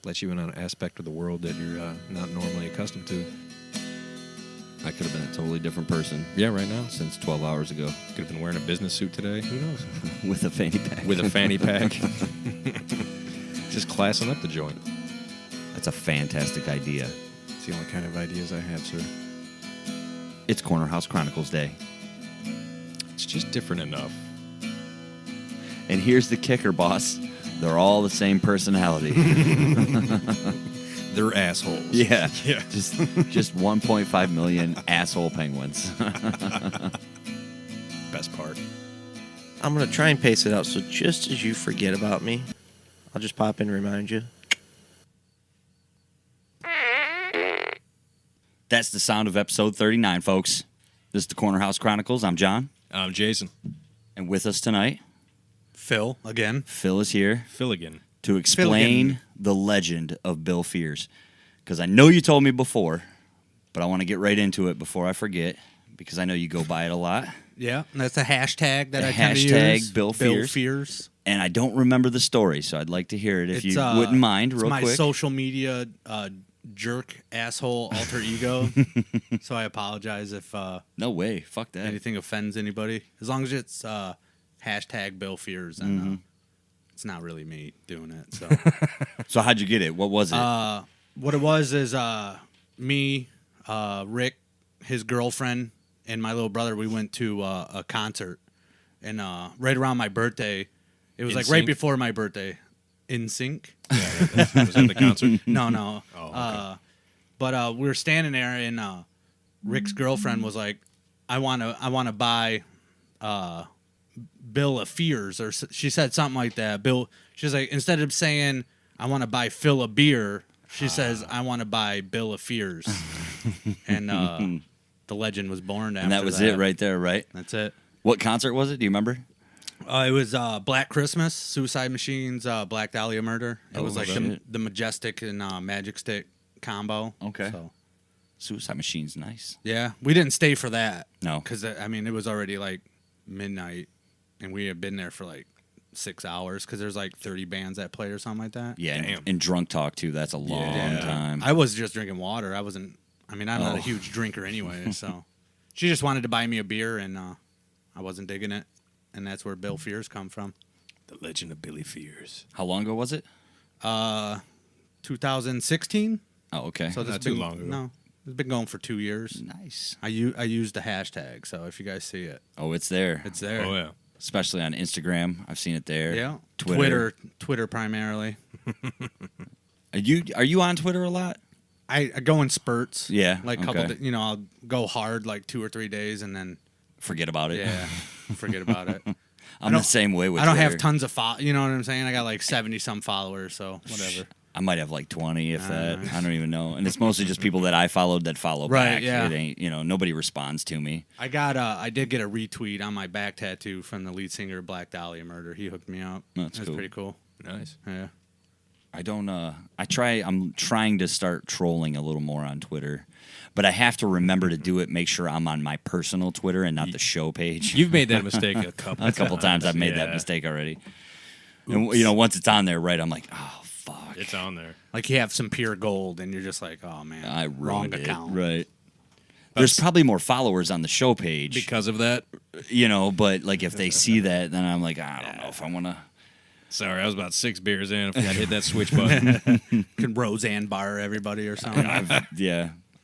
Let you in on an aspect of the world that you're not normally accustomed to. I could have been a totally different person. Yeah, right now. Since 12 hours ago. Could have been wearing a business suit today. Who knows? With a fanny pack. With a fanny pack. Just classing up the joint. That's a fantastic idea. It's the only kind of ideas I had, sir. It's Corner House Chronicles Day. It's just different enough. And here's the kicker, boss. They're all the same personality. They're assholes. Yeah. Yeah. Just 1.5 million asshole penguins. Best part. I'm going to try and pace it out, so just as you forget about me, I'll just pop in and remind you. That's the sound of episode 39, folks. This is the Corner House Chronicles. I'm John. I'm Jason. And with us tonight, Phil, again. Phil is here Filligan. to explain the legend of Bill Pheers. Because I know you told me before, but I want to get right into it before I forget, because I know you go by it a lot. Yeah, and that's a hashtag that The I tend to hashtag use. Bill Pheers. Pheers. And I don't remember the story, so I'd like to hear it if you wouldn't mind, real it's my quick. social media jerk asshole alter ego. So I apologize if No way. Fuck that. anything offends anybody. As long as it's hashtag Bill Pheers, then it's not really me doing it. So So how'd you get it? What was it? what it was is me, Rick, his girlfriend, and my little brother. We went to a concert, and right around my birthday, it was like right NSYNC? before my birthday. In sync. Yeah, was that the concert? No. Oh, okay. But we were standing there, and Rick's girlfriend was like, "I want to buy Bill a Pheers," or she said something like that. Bill, she's like, instead of saying, "I want to buy Phil a beer," she says, "I want to buy Bill a Pheers," and the legend was born. And that was it right there, right? That's it. What concert was it? Do you remember? It was Black Christmas, Suicide Machines, Black Dahlia Murder. It was like shit. the Majestic and Magic Stick combo. Okay. So, Suicide Machine's nice. yeah, we didn't stay for that. No. Because, I mean, it was already like midnight, and we had been there for like 6 hours because there's like 30 bands that play or something like that. Yeah, Damn. and drunk talk, too. That's a long time. I was just drinking water. I'm not Oh. a huge drinker anyway, so. She just wanted to buy me a beer, and I wasn't digging it. And that's where Bill Pheers come from. The legend of Billy Pheers. How long ago was it? 2016. Oh, okay. So this Not too long ago. No, it's been going for 2 years. Nice. I used the hashtag, so if you guys see it, Oh, it's there. it's there. Oh, yeah. Especially on Instagram. I've seen it there. Yeah. Twitter primarily. Are you on Twitter a lot? I go in spurts. Yeah, Like okay. I'll go hard like 2 or 3 days and then Forget about it. forget about it. I'm the same way with I don't have Twitter. tons of you know what I'm saying? I got like 70 some followers, so whatever. I might have like 20, if that. I don't even know. And it's mostly just people that I followed that follow Right, back. yeah. It ain't, nobody responds to me. I did get a retweet on my back tattoo from the lead singer of Black Dahlia Murder. He hooked me up. That's cool. pretty cool. Nice. Yeah. I'm trying to start trolling a little more on Twitter, but I have to remember to do it, make sure I'm on my personal Twitter and not the show page. You've made that mistake a couple A couple times I've made that mistake already. And, once it's on there, right, I'm like, oh, fuck. It's on there. Like you have some pure gold and you're just like, oh man, I wrong ruined it. account. Right. There's probably more followers on the show page, Because of that? but like if they see that, then I'm like, I don't know if I want to. Sorry, I was about 6 beers in. If I hit that switch button. Can Roseanne bar everybody or something?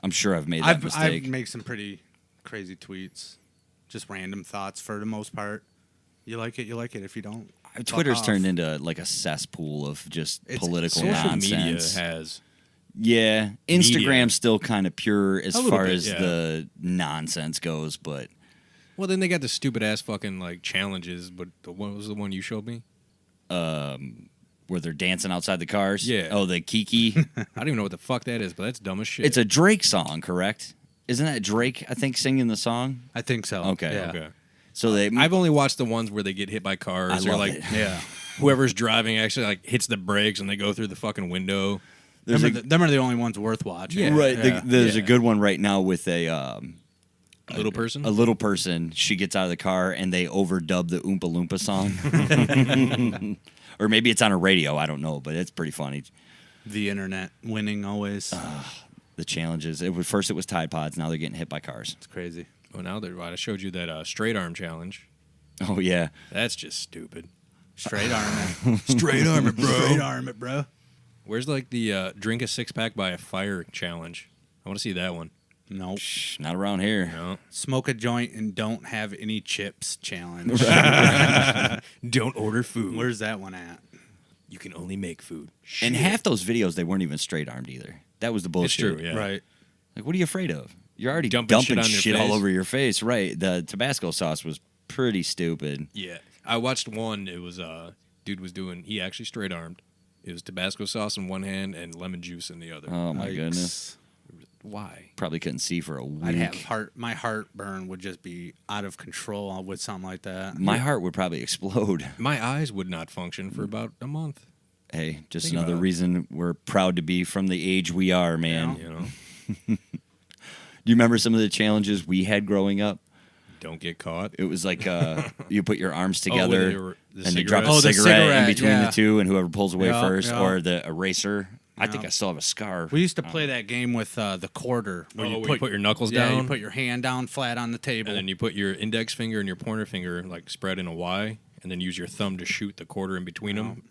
I'm sure I've made that mistake. I've made some pretty crazy tweets, just random thoughts for the most part. You like it, you like it. If you don't, fuck Twitter's off. turned into like a cesspool of just It's political Social nonsense. media has. Yeah, Instagram's still kind of pure as A little far bit, as yeah. the nonsense goes, but Well, then they got the stupid ass fucking like challenges. But what was the one you showed me? where they're dancing outside the cars. Yeah. Oh, the Kiki. I don't even know what the fuck that is, but that's dumb as shit. It's a Drake song, correct? Isn't that Drake, I think, singing the song? I think so. Okay. Yeah. Okay. So I've only watched the ones where they get hit by cars I or love like it. Yeah. whoever's driving actually like hits the brakes and they go through the fucking window. Them are the only ones worth watching. Yeah. right. Yeah. There's a Yeah. good one right now with a Little person? a little person. She gets out of the car and they overdub the Oompa Loompa song. Or maybe it's on a radio. I don't know, but it's pretty funny. The internet winning always. The challenges. First it was Tide Pods. Now they're getting hit by cars. It's crazy. Well, now I showed you that straight arm challenge. Oh yeah. That's just stupid. Straight arm it. Straight arm it, bro. Straight arm it, bro. Where's like the drink a 6-pack by a fire challenge? I want to see that one. Nope. Shh, not around here. No. Smoke a joint and don't have any chips challenge. Don't order food. Where's that one at? You can only make food. And half those videos, they weren't even straight armed either. That was the bullshit. It's true, yeah. Right. Like, what are you afraid of? You're already Dumping dumping shit on shit, your all face. over your face, right? The Tabasco sauce was pretty stupid. Yeah. I watched one. It was dude was doing. He actually straight armed. It was Tabasco sauce in one hand and lemon juice in the other. Oh my Yikes. goodness! Why? Probably couldn't see for a week. I'd have my heartburn would just be out of control with something like that. My heart would probably explode. My eyes would not function for about a month. Hey, just Think another about it. reason we're proud to be from the age we are, man. You know, Do you remember some of the challenges we had growing up? don't get caught. It was like you put your arms Oh, together they were- the and you drop a cigarettes? Oh, the cigarette in cigarette, between yeah. the two, and whoever pulls away Yeah, first, yeah. or the eraser. I think Yeah. I still have a scar. We used to play that game with the quarter. Where you put your knuckles Yeah, down, you put your hand down flat on the table. and then you put your index finger and your pointer finger like spread in a Y, and then use your thumb to shoot the quarter in between them.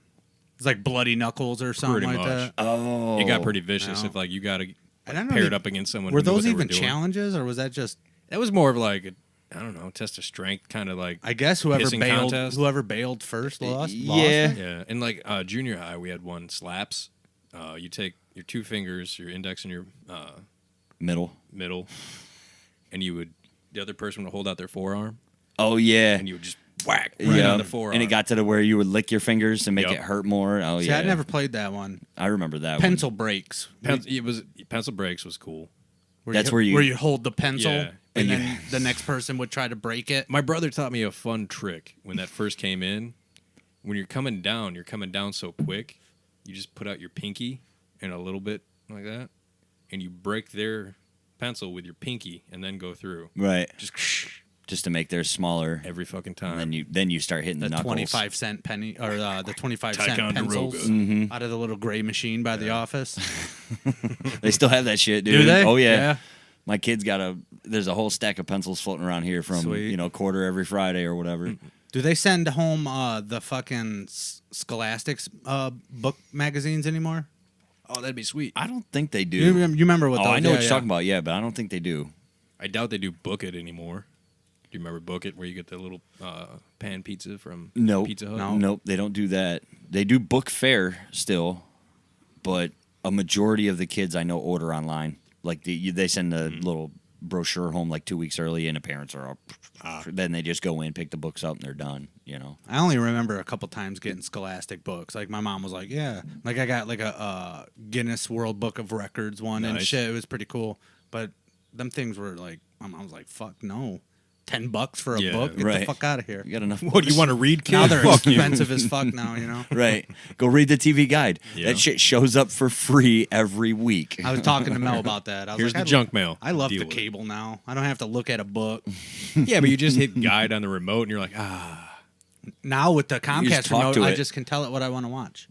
It's like bloody knuckles or something Pretty like much. that. Oh, It got pretty vicious No. if like you got to I don't know. pair it up against someone. Were who knew what those they even doing. challenges, or was that just? That was more of like I don't know, test of strength, kind of like I guess whoever Pissing bailed, contest? whoever bailed first lost. Yeah. yeah. And like junior high, we had one slaps. You take your two fingers, your index and your middle. middle, and the other person would hold out their forearm, Oh yeah, and you would just whack right on the forearm. and it got to the where you would lick your fingers and make Yep. it hurt more. Oh See, yeah, I never played that one. I remember that Pencil breaks. It was pencil breaks was cool. That's where you- where you hold the pencil, Yeah. and And then the next person would try to break it. My brother taught me a fun trick when that first came in. When you're coming down so quick, you just put out your pinky and a little bit like that, and you break their pencil with your pinky and then go through. one. Right, Just to make theirs smaller, every fucking and time. then you start hitting the The knuckles. 25-cent penny or the 25-cent Ticonderoga. pencils Mhm. out of the little gray machine by the office. They still have that shit, dude. Do they? Oh yeah. Yeah. My kid's got there's a whole stack of pencils floating around here from Sweet. quarter every Friday or whatever. Do they send home the fucking Scholastics book magazines anymore? Oh, that'd be sweet. I don't think they do. You remember what? Oh, those, I know yeah, what you're yeah. talking about. Yeah, but I don't think they do. I doubt they do Book It anymore. Do you remember Book It, where you get the little pan pizza from Nope. Pizza Hut? No. Nope, they don't do that. They do book fair still, but a majority of the kids I know order online. Like they send a little brochure home like 2 weeks early, and the parents are all. Then they just go in, pick the books up, and they're done. I only remember a couple times getting Scholastic books. Like my mom was like, "Yeah," like I got like a Guinness World Book of Records one and Nice. shit. It was pretty cool. But them things were like, my mom was like, "Fuck no, $10 for a Yeah, book? Get the right. fuck out of here." You got enough. What, you want to read, kid? Now they're Fuck you. expensive as fuck now. Right. Go read the TV guide. Yeah. That shit shows up for free every week. I was talking to Mel about that. I was Here's like, the junk mail. I love Deal the with it. cable now. I don't have to look at a book. Yeah, but you just hit guide on the remote, and you're like, Now with the just Comcast talk remote, to I it. just can tell it what I want to watch.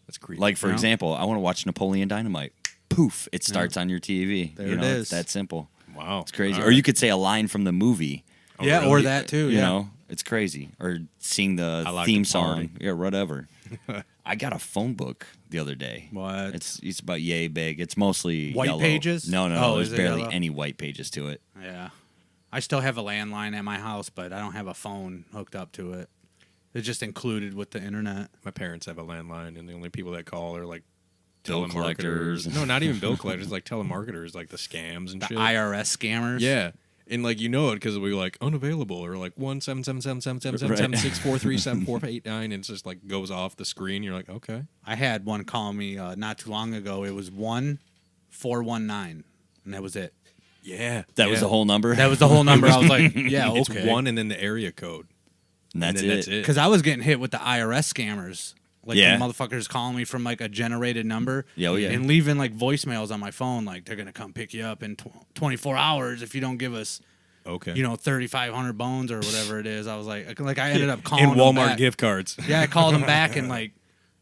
that's creepy. Like, for No. example, I want to watch Napoleon Dynamite. Poof, it starts on your TV. There it is. It's that simple. wow, It's crazy. All Or you right. could say a line from the movie. Yeah, really? or that too. You Yeah. know, it's crazy. Or sing the I like theme to song. party. Yeah, whatever. I got a phone book the other day. What? It's about yay big. It's mostly White yellow. pages? No, Oh, there's is it barely yellow? any white pages to it. Yeah. I still have a landline at my house, but I don't have a phone hooked up to it. It's just included with the internet. My parents have a landline, and the only people that call are like Bill collectors. telemarketers. No, not even bill collectors. Like telemarketers, like the scams and The shit. IRS scammers. Yeah, and like you know it because we like unavailable or like 1-777-777-774-374-89, and it's just like goes off the screen. You're like, okay, I had one call me not too long ago. It was 1419, and that was it. yeah, That was the whole number? That was the whole number. I was like, yeah, It's okay. one and then the area code. and that's and then it. That's it. Because I was getting hit with the IRS scammers. Like Yeah. the motherfuckers calling me from like a generated number. Yeah, oh, yeah. And leaving like voicemails on my phone, like they're gonna come pick you up in 24 hours if you don't give us, Okay, 3,500 bones or whatever it is. I was like I ended up calling in them Walmart back. gift cards. Yeah, I called them back and like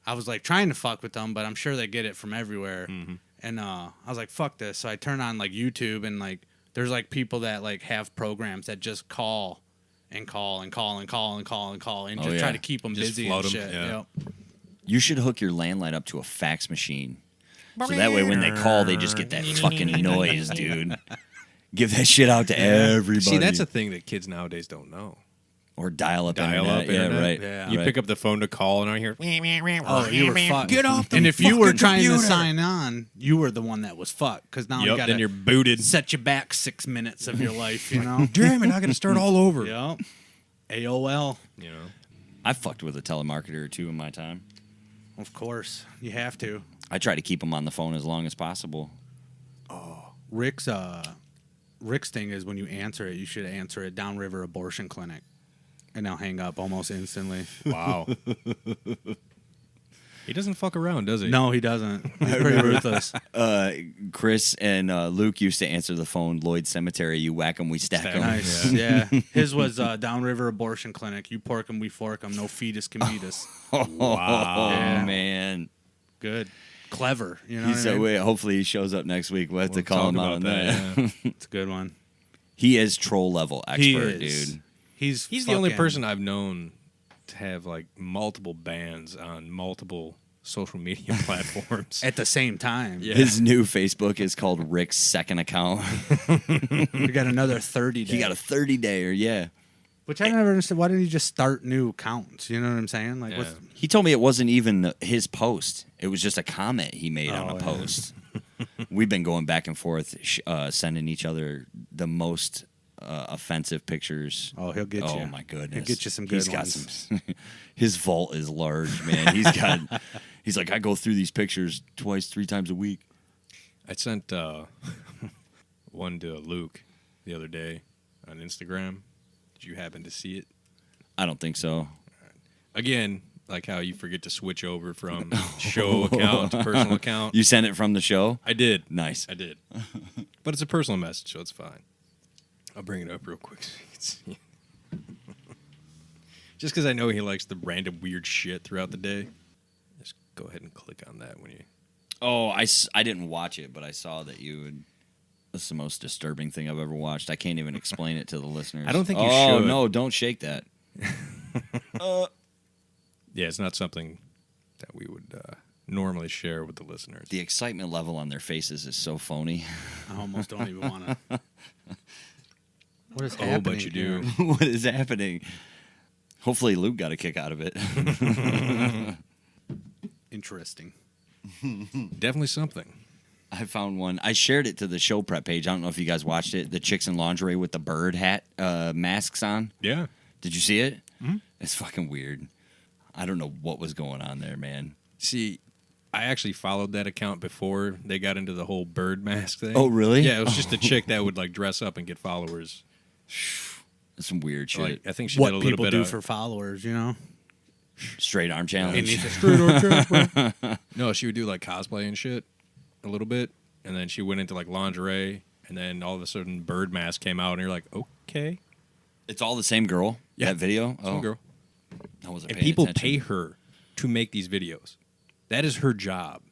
I was like trying to fuck with them, but I'm sure they get it from everywhere. Mm-hmm. And I was like, fuck this. So I turned on like YouTube, and like there's like people that like have programs that just call and call and call and call and call and call and just try to keep them Just busy float and 'em, shit. yeah. Yep. You should hook your landline up to a fax machine. So that way when they call, they just get that fucking noise, dude. Give that shit out to everybody. See, that's a thing that kids nowadays don't know. Or dial-up Dial-up internet. internet. Yeah, right. Yeah. You right. pick up the phone to call, and I hear, Oh, you were fucked. Get off the And if you were fucking trying to computer. sign on, you were the one that was fucked. Because now you yep, got then to you're booted. set you back 6 minutes of your life, you know? Damn it, I got to start all over. Yep. AOL. You know, I fucked with a telemarketer or two in my time. Of course. You have to. I try to keep them on the phone as long as possible. Rick's thing is when you answer it, you should answer it Downriver Abortion Clinic. And they'll hang up almost instantly. wow. He doesn't fuck around, does he? No, he doesn't. He's pretty ruthless. Chris and Luke used to answer the phone, Lloyd Cemetery. You whack them, we stack Stack them. 'em. Nice. Yeah. His was Downriver Abortion Clinic. You pork 'em, we fork 'em. No fetus can beat us. Oh, Yeah. man. Good. Clever. You know He what I said, mean? wait, hopefully he shows up next week. We'll have to We'll call talk him out about on that, that. yeah. It's a good one. He is troll level expert, He is. dude. He's He's the only fucking- person I've known to have like multiple bands on multiple social media platforms. at the same time. Yeah. His new Facebook is called Rick's second account. We got another 30 days. He got a 30-dayer, yeah. Which I never understood. Why didn't he just start new accounts? You know what I'm saying? Like, Yeah. what's, He told me it wasn't even his post. It was just a comment he made on Oh, a yeah. post. We've been going back and forth, sending each other the most offensive pictures. oh, he'll get you. Oh my goodness, He'll get you some He's good got ones. some. His vault is large, man. He's like, I go through these pictures 3 times a week. I sent one to Luke the other day on Instagram. Did you happen to see it? I don't think so. Again, like how you forget to switch over from show account to personal account. You sent it from the show. I did. Nice. I did. But it's a personal message, so it's fine. I'll bring it up real quick so you can see. Just because I know he likes the random weird shit throughout the day. Just go ahead and click on that when you... Oh, I didn't watch it, but I saw that you would. That's the most disturbing thing I've ever watched. I can't even explain it to the listeners. I don't think you Oh, should. no, don't shake that. Yeah, it's not something that we would normally share with the listeners. The excitement level on their faces is so phony. I almost don't even want to. What is Oh, happening? but you do. here? What is happening? Hopefully Luke got a kick out of it. Interesting. Definitely something. I found one. I shared it to the show prep page. I don't know if you guys watched it. The chicks in lingerie with the bird hat masks on. Yeah. Did you see it? Mhm. It's fucking weird. I don't know what was going on there, man. See, I actually followed that account before they got into the whole bird mask thing. Oh, really? Yeah, it was just a chick that would like dress up and get followers. That's some weird shit. Like, I think she What did a little people bit do of for followers, you know? Straight arm And challenge. he's a straight or trap, bro. No, she would do like cosplay and shit a little bit, and then she went into like lingerie, and then all of a sudden bird mask came out, and you're like, okay, It's all the same girl. Yeah. That video. some girl. I wasn't And paying people attention. pay her to make these videos. That is her job.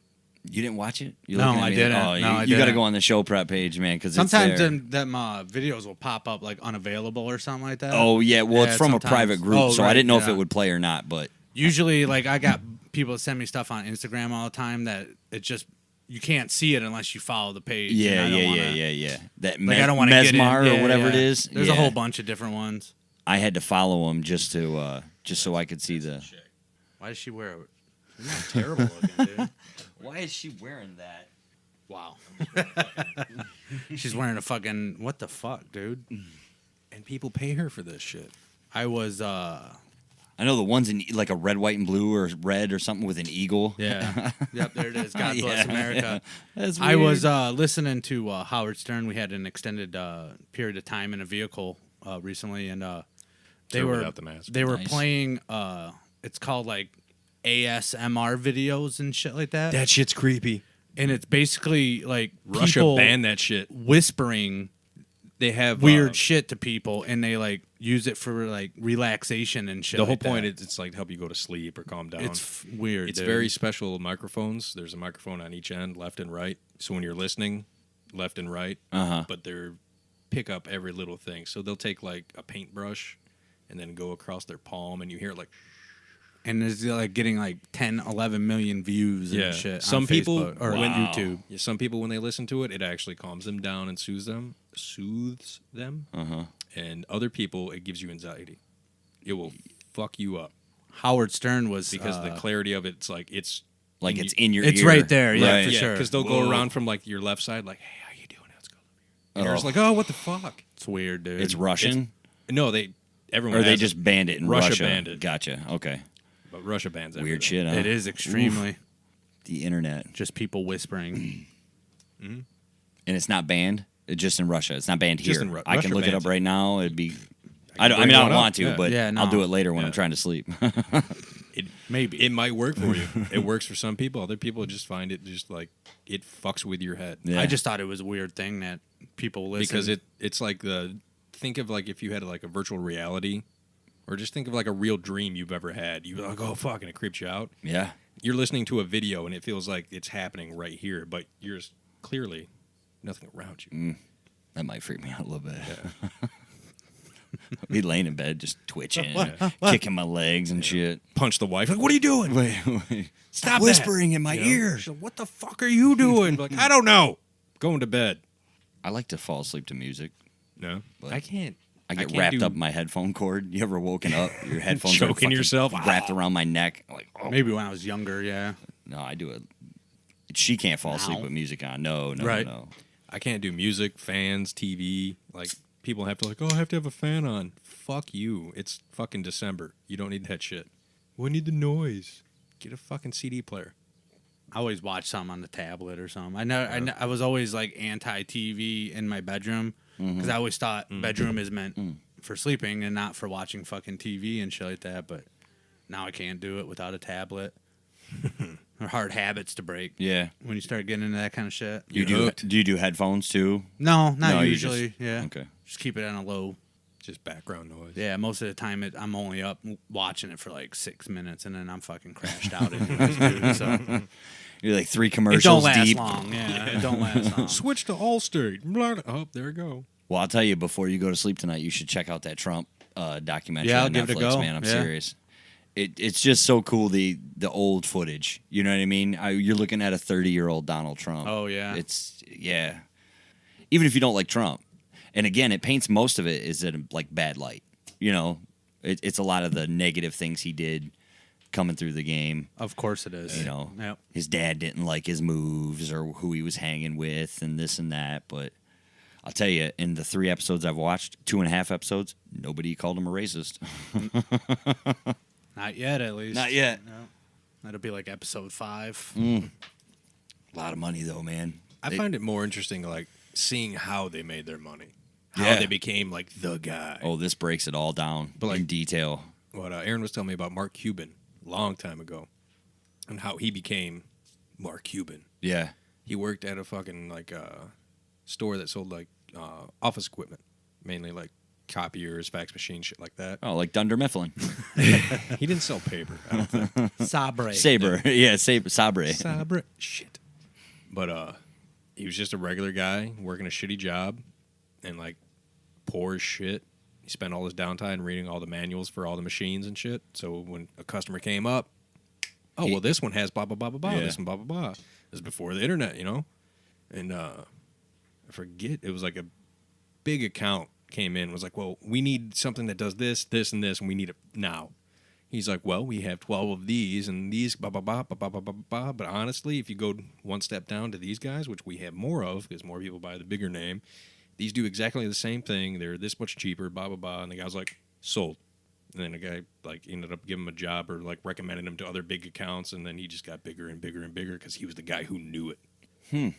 You didn't watch it? You No, looking at I me didn't. Like, oh, No, I you got to didn't. go on the show prep page, man, because Sometimes it's there. them videos will pop up like unavailable or something like that. Oh yeah, well it's Yeah, from sometimes. a private group, Oh, so I right, didn't know if yeah. it would play or not. But Usually, like I got people that send me stuff on Instagram all the time that it just you can't see it unless you follow the page. yeah, and I don't yeah. wanna- That Like I don't want to get in. Mesmar Yeah, or whatever it yeah. is. There's yeah. a whole bunch of different ones. I had to follow him just so I could see the. Why does she wear it? She's not terrible looking, dude. Why is she wearing that? Wow. She's wearing a fucking what the fuck, dude? And people pay her for this shit. I was I know the one's in like a red, white, and blue, or red, or something with an eagle. yeah. Yep, there it is. God bless Yeah. America. That's I was weird. listening to Howard Stern. We had an extended period of time in a vehicle recently, and they Her were without the mask. they were Nice. playing. It's called like ASMR videos and shit like that. That shit's creepy. And it's basically like Russia people banned that shit. whispering They have weird shit to people, and they like use it for like relaxation and shit. The whole like point that. is it's like to help you go to sleep or calm down. It's weird. It's dude. very special microphones. There's a microphone on each end, left and right. So when you're listening, left and right, but they're pick up every little thing. So they'll take like a paintbrush and then go across their palm, and you hear it like. And it's like getting like 10, 11 million views and shit. Some on people Facebook or on YouTube. Yeah, some people when they listen to it, it actually calms them down and soothes them. And other people, it gives you anxiety. It will fuck you up Howard Stern was because the clarity of it's it's in your it's ear. right there, yeah, Right. for sure. Because they'll go around from like your left side, like, "Hey, how you doing? Let's go." And you're just like, "Oh, what the fuck?" It's weird, dude. It's Russian, No, everyone. or they has it, just banned it in Russia. Russia banned it. Gotcha. Okay. but Russia bans everything. Weird shit. Huh? It is extremely Oof. The internet, just people whispering. and it's not banned. It's just in Russia. It's not banned Just here. in I can Russia look it bans up right now. It'd be. I I can don't bring one up. want to, Yeah. but Yeah, no. I'll do it later when Yeah. I'm trying to sleep. Maybe it might work for you. It works for some people. Other people just find it just like it fucks with your head. Yeah. I just thought it was a weird thing that people listen Because it's like think of like if you had like a virtual reality, or just think of like a real dream you've ever had. You're like, oh fuck, and it creeps you out. Yeah. You're listening to a video and it feels like it's happening right here, but there's clearly nothing around you. That might freak me out a little bit. I'd be laying in bed just twitching, kicking my legs and shit. Punch the wife. Like, what are you doing? Wait. Stop that. whispering in my ear. She's like, what the fuck are you doing? Like, I don't know. Going to bed. I like to fall asleep to music. No, But I can't. I get can't wrapped do- up in my headphone cord. You ever woken up? Your headphones are Choking fucking yourself? wrapped around my neck. I'm like, oh. maybe when I was younger, yeah. No, I do it. She can't fall asleep Now? with music on. No. Right. I can't do music, fans, TV. Like, people have to like, oh, I have to have a fan on. Fuck you. It's fucking December. You don't need that shit. We need the noise. Get a fucking CD player. I always watch something on the tablet or something. I was always like anti-TV in my bedroom because I always thought bedroom is meant for sleeping and not for watching fucking TV and shit like that. But now I can't do it without a tablet. They're hard habits to break. Yeah. When you start getting into that kind of shit. Do hooked. you do headphones too? No, not No, you usually. just- yeah. okay. Just keep it on a low. Just background noise. Yeah, most of the time I'm only up watching it for like 6 minutes and then I'm fucking crashed out anyways, dude. So You're like 3 it commercials don't last deep. long. Yeah, it don't last long. Switch to Allstate. Blah, blah. Oh, there we go. Well, I'll tell you, before you go to sleep tonight, you should check out that Trump documentary Yeah, I'll on give it a Netflix, go. man. I'm Yeah. serious. It's just so cool, the old footage. You know what I mean? You're looking at a 30-year-old Donald Trump. Oh, yeah. Yeah. Even if you don't like Trump. And again, it paints most of it is in like bad light. You know, it's a lot of the negative things he did coming through the game. Of course it is. You know, Yep. his dad didn't like his moves or who he was hanging with and this and that. But I'll tell you, in the 3 episodes I've watched, 2.5 episodes, nobody called him a racist. Not yet, at least. Not yet. No. That'll be like episode 5. A lot of money, though, man. I find it more interesting, like, seeing how they made their money. How Yeah. they became, like, the guy. Oh, this breaks it all down But, like- in detail. What Aaron was telling me about Mark Cuban a long time ago and how he became Mark Cuban. Yeah. He worked at a fucking, like, store that sold, like, office equipment. Mainly, like, copiers, fax machines, shit like that. Oh, like Dunder Mifflin. He didn't sell paper, I don't think. Sabre. Sabre. Yeah, Sabre. Sabre. Shit. But he was just a regular guy working a shitty job and like poor as shit. He spent all his downtime reading all the manuals for all the machines and shit. So when a customer came up, oh well, this one has blah blah blah blah blah. Yeah. This one blah blah blah. This is before the internet, you know. And I forget, it was like a big account came in, was like, well, we need something that does this, this, and this, and we need it now. He's like, well, we have 12 of these and these, blah, blah, blah, blah, blah, blah, blah, blah. But honestly, if you go one step down to these guys, which we have more of because more people buy the bigger name, these do exactly the same thing. They're this much cheaper, blah, blah, blah. And the guy's like, sold. And then the guy like ended up giving him a job or like recommending him to other big accounts. And then he just got bigger and bigger and bigger because he was the guy who knew it.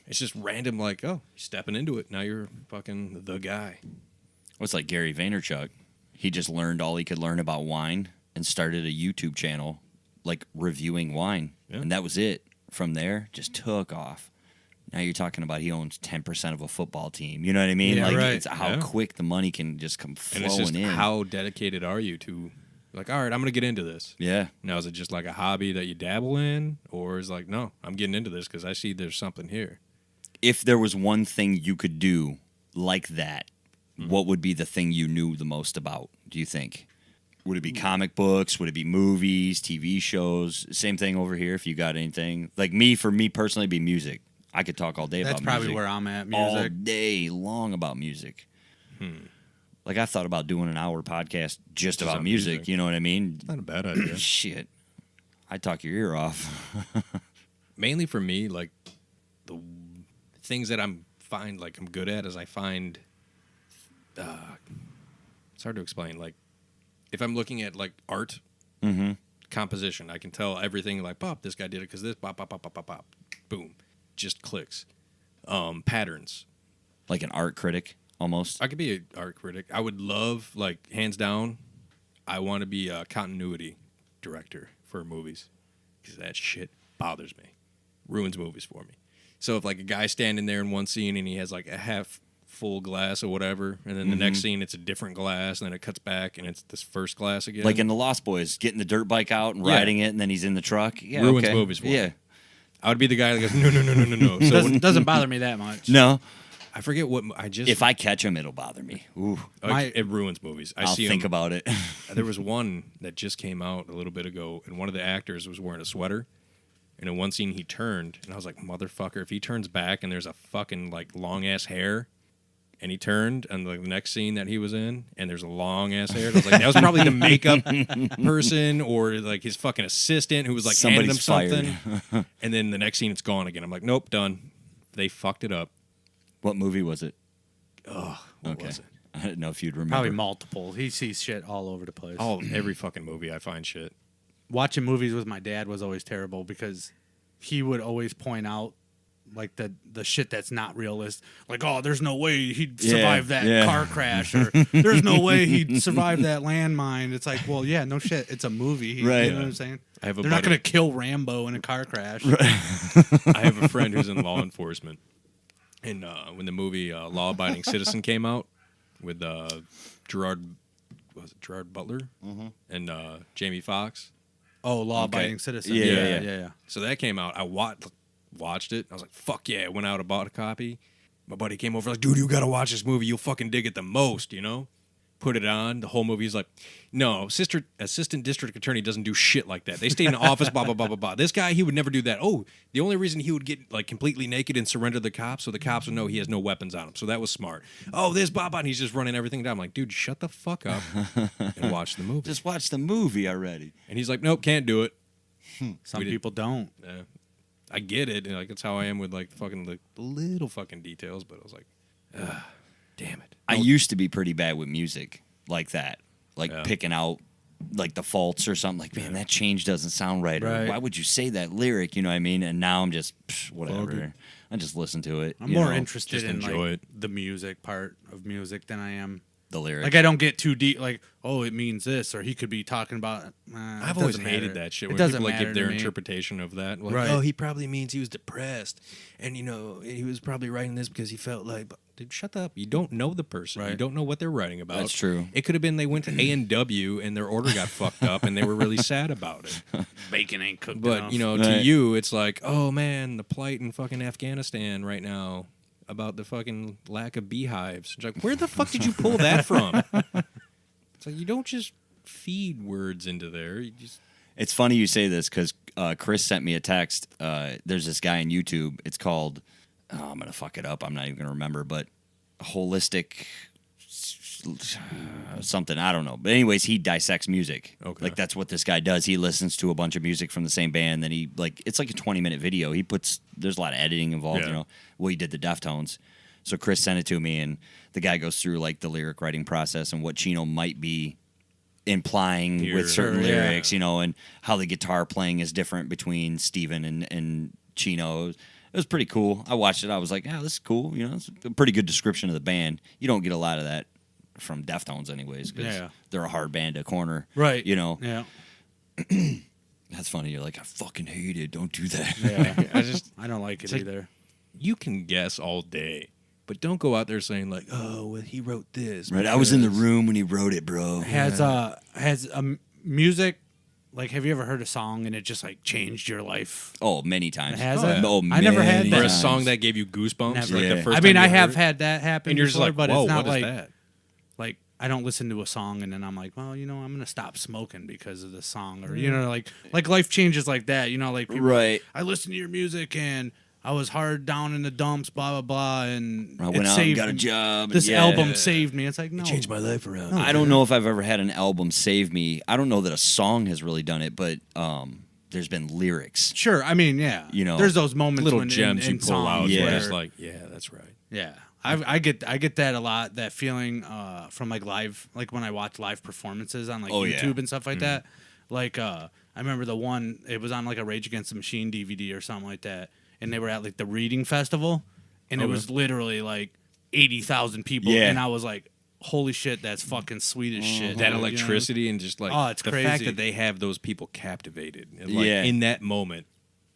It's just random, like, oh, you're stepping into it. Now you're fucking the guy. Well, it's like Gary Vaynerchuk. He just learned all he could learn about wine and started a YouTube channel, like reviewing wine. Yeah. And that was it. From there, just took off. Now you're talking about he owns 10% of a football team. You know what I mean? Yeah, like right. it's how Yeah. quick the money can just come And flowing it's just in. how dedicated are you to, like, all right, I'm going to get into this. Yeah. Now, is it just like a hobby that you dabble in? Or is it like, no, I'm getting into this because I see there's something here. If there was one thing you could do like that, what would be the thing you knew the most about, do you think? Would it be comic books? Would it be movies, TV shows? Same thing over here if you got anything. Like for me personally, it'd be music. I could talk all day That's about probably music. where I'm at. All Music. day long about music. Like I thought about doing an hour podcast just about on music. music. You know what I mean? Not a bad idea. Shit. I'd talk your ear off. Mainly for me, like, the things that I'm good at is I find, it's hard to explain. Like, if I'm looking at, like, art, composition, I can tell everything, like, pop, this guy did it because this, pop, pop, pop, pop, pop, pop, boom, just clicks. Patterns. Like an art critic, almost. I could be an art critic. I would love, like, hands down, I want to be a continuity director for movies because that shit bothers me. Ruins movies for me. So if, like, a guy's standing there in one scene and he has, like, a half full glass or whatever, and then the next scene it's a different glass, and then it cuts back and it's this first glass again. Like in The Lost Boys, getting the dirt bike out and Yeah. riding it, and then he's in the truck. Yeah, Ruins okay. movies for me. Yeah. I would be the guy that goes, no. So Doesn't bother me that much. No. I forget what I just. If I catch him, it'll bother me. Ooh. it ruins movies. I'll see think 'em. about it. There was one that just came out a little bit ago, and one of the actors was wearing a sweater. And in one scene, he turned, and I was like, motherfucker, if he turns back and there's a fucking, like, long-ass hair, and he turned, and the next scene that he was in, and there's a long-ass hair, I was like, that was probably the makeup person or, like, his fucking assistant who was, like, handing him Somebody's something. And then the next scene, it's gone again. I'm like, nope, done. They fucked it up. What movie was it? What was it? I didn't know if you'd remember. Probably multiple. He sees shit all over the place. Every fucking movie I find shit. Watching movies with my dad was always terrible because he would always point out like the shit that's not realistic. Like, oh, there's no way he'd survive that car crash, or there's no way he'd survive that landmine. It's like, well, yeah, no shit. It's a movie. Right. You know what I'm saying? I have a They're not buddy- going to kill Rambo in a car crash. I have a friend who's in law enforcement. And when the movie Law Abiding Citizen came out with Gerard Butler and Jamie Foxx. Oh, law-abiding Okay. citizen. Yeah. So that came out. I watched it. I was like, fuck yeah. I went out and bought a copy. My buddy came over like, dude, you got to watch this movie. You'll fucking dig it the most, you know? Put it on. The whole movie is like, no, assistant district attorney doesn't do shit like that. They stay in the office, blah, blah, blah, blah, blah. This guy, he would never do that. Oh, the only reason he would get like completely naked and surrender to the cops so the cops would know he has no weapons on him. So that was smart. Oh, this, blah, blah, and he's just running everything down. I'm like, dude, shut the fuck up and watch the movie. Just watch the movie already. And he's like, nope, can't do it. Some We did- people don't. I get it. Like, it's how I am with like fucking the little fucking details, but I was like, damn it. I used to be pretty bad with music like that, like Yeah. picking out like the faults or something. Like, man, that change doesn't sound right. Or, Right. why would you say that lyric? You know what I mean? And now I'm just whatever. Fuck it. I just listen to it. I'm you more know, interested just in enjoy like it. the music part of music than I am. the lyrics. Like I don't get too deep. Like, oh, it means this, or he could be talking about. I've always hated that shit It when doesn't people like matter give to their me. interpretation of that. Like, Right. oh, he probably means he was depressed, and you know he was probably writing this because he felt like. Dude, shut up! You don't know the person. You Right. don't know what they're writing about. That's true. It could have been they went to A&W and their order got fucked up, and they were really sad about it. Bacon ain't cooked But enough. you know, Right. to you, it's like, oh man, the plight in fucking Afghanistan right now about the fucking lack of beehives. It's like, where the fuck did you pull that from? It's like you don't just feed words into there. You just It's funny you say this because Chris sent me a text. There's this guy on YouTube. It's called, I'm going to fuck it up. I'm not even going to remember, but holistic something. I don't know. But anyways, he dissects music. Okay. Like that's what this guy does. He listens to a bunch of music from the same band. Then he it's like a 20-minute video. There's a lot of editing involved, Yeah. you know. Well, he did the Deftones. So Chris sent it to me, and the guy goes through like the lyric writing process and what Chino might be implying Here. with certain Sure, yeah. lyrics, you know, and how the guitar playing is different between Steven and Chino. It was pretty cool. I watched it. I was like, yeah, this is cool. You know, it's a pretty good description of the band. You don't get a lot of that from Deftones anyways because Yeah. they're a hard band to corner. right? You know, Yeah. that's funny. You're like, I fucking hate it. Don't do that. Yeah. I just I don't like it like- either. you can guess all day, but don't go out there saying like, "Oh, well, he wrote this." Right, I was in the because-" room when he wrote it, bro. Has music, like, have you ever heard a song and it just like changed your life? Oh, many times. Has Oh, it? yeah. Oh, I never had many that. Or a times. song that gave you goosebumps. Never. Like Yeah. the first I mean, time I you have heard it, had that happen, and you're just before, like, but "Whoa, it's not what is like that?" like I don't listen to a song and then I'm like, well, you know, I'm gonna stop smoking because of the song, or you know, like life changes like that. You know, like people, Right. I listen to your music and I was hard down in the dumps, blah blah blah, and I it went out and saved got a me. job. This yeah. album saved me. It's like no, Changed my life around. I don't know if I've ever had an album save me. I don't know that a song has really done it, but there's been lyrics. Sure, I mean, yeah, You know, there's those moments Little when gems in you pull songs out. Yeah. Yeah, where, it's like, yeah, that's right. yeah. I get that a lot. That feeling from like live, like when I watch live performances on like Oh, yeah. YouTube and stuff like that. Like I remember the one, it was on like a Rage Against the Machine DVD or something like that, and they were at like the Reading Festival, and it was literally like 80,000 people, Yeah. and I was like, holy shit, that's fucking sweet as shit. That dude, you know? electricity and just like Oh, it's the crazy. fact that they have those people captivated. And, like, Yeah. in that moment,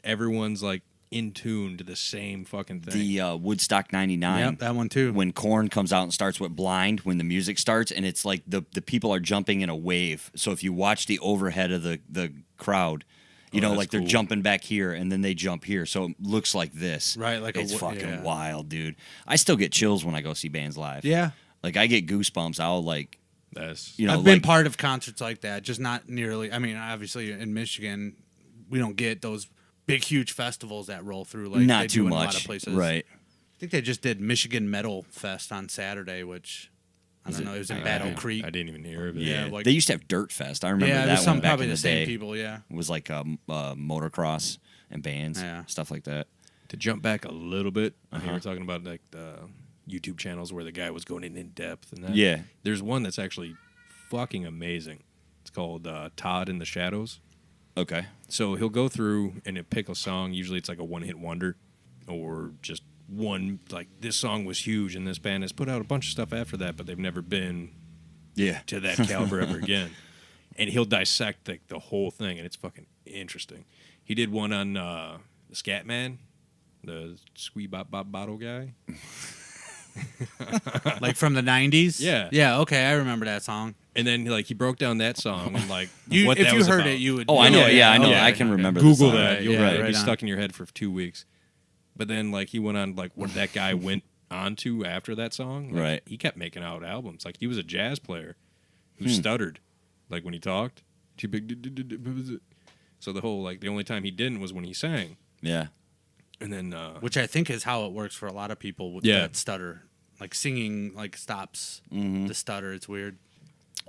everyone's like in tune to the same fucking thing. The Woodstock 99. Yep, that one too. When Korn comes out and starts with Blind, when the music starts, and it's like the people are jumping in a wave. So if you watch the overhead of the crowd, you know, that's like they're cool. jumping back here and then they jump here. So it looks like this. Right, like it's fucking yeah. wild, dude. I still get chills when I go see bands live. Yeah. Like I get goosebumps. I'll like, That's you know, I've been like, part of concerts like that, just not nearly. I mean, obviously in Michigan, we don't get those big, huge festivals that roll through like not they too do in much. a lot of places. Right. I think they just did Michigan Metal Fest on Saturday, which I don't know. It was in Battle Creek. I didn't even hear of it. Yeah. like- they used to have Dirt Fest. I remember Yeah, it that was one some back probably in the the same day. people. Yeah. It was like motocross and bands, Yeah. stuff like that. To jump back a little bit, you were talking about like the YouTube channels where the guy was going in depth and that. Yeah. There's one that's actually fucking amazing. It's called Todd in the Shadows. Okay. So he'll go through and he'll pick a song. Usually it's like a one-hit wonder or just one, like this song was huge and this band has put out a bunch of stuff after that, but they've never been Yeah. to that caliber ever again. And he'll dissect the whole thing, and it's fucking interesting. He did one on the Scat Man, the Squee Bop Bop Bottle guy. Like from the 90s. Yeah. Yeah. Okay, I remember that song. And then like he broke down that song and like If what that you was heard about. it, you would. Oh, I know. Yeah, I know. yeah, I can okay. remember. the Google song. that. You'll Yeah, it'll right be on. stuck in your head for 2 weeks. But then like he went on like what that guy went on to after that song. Like, Right. He kept making out albums. Like he was a jazz player who stuttered, like when he talked. Too big. So the whole like the only time he didn't was when he sang. Yeah. And then Which I think is how it works for a lot of people with Yeah. that stutter. Like singing like stops the stutter. It's weird.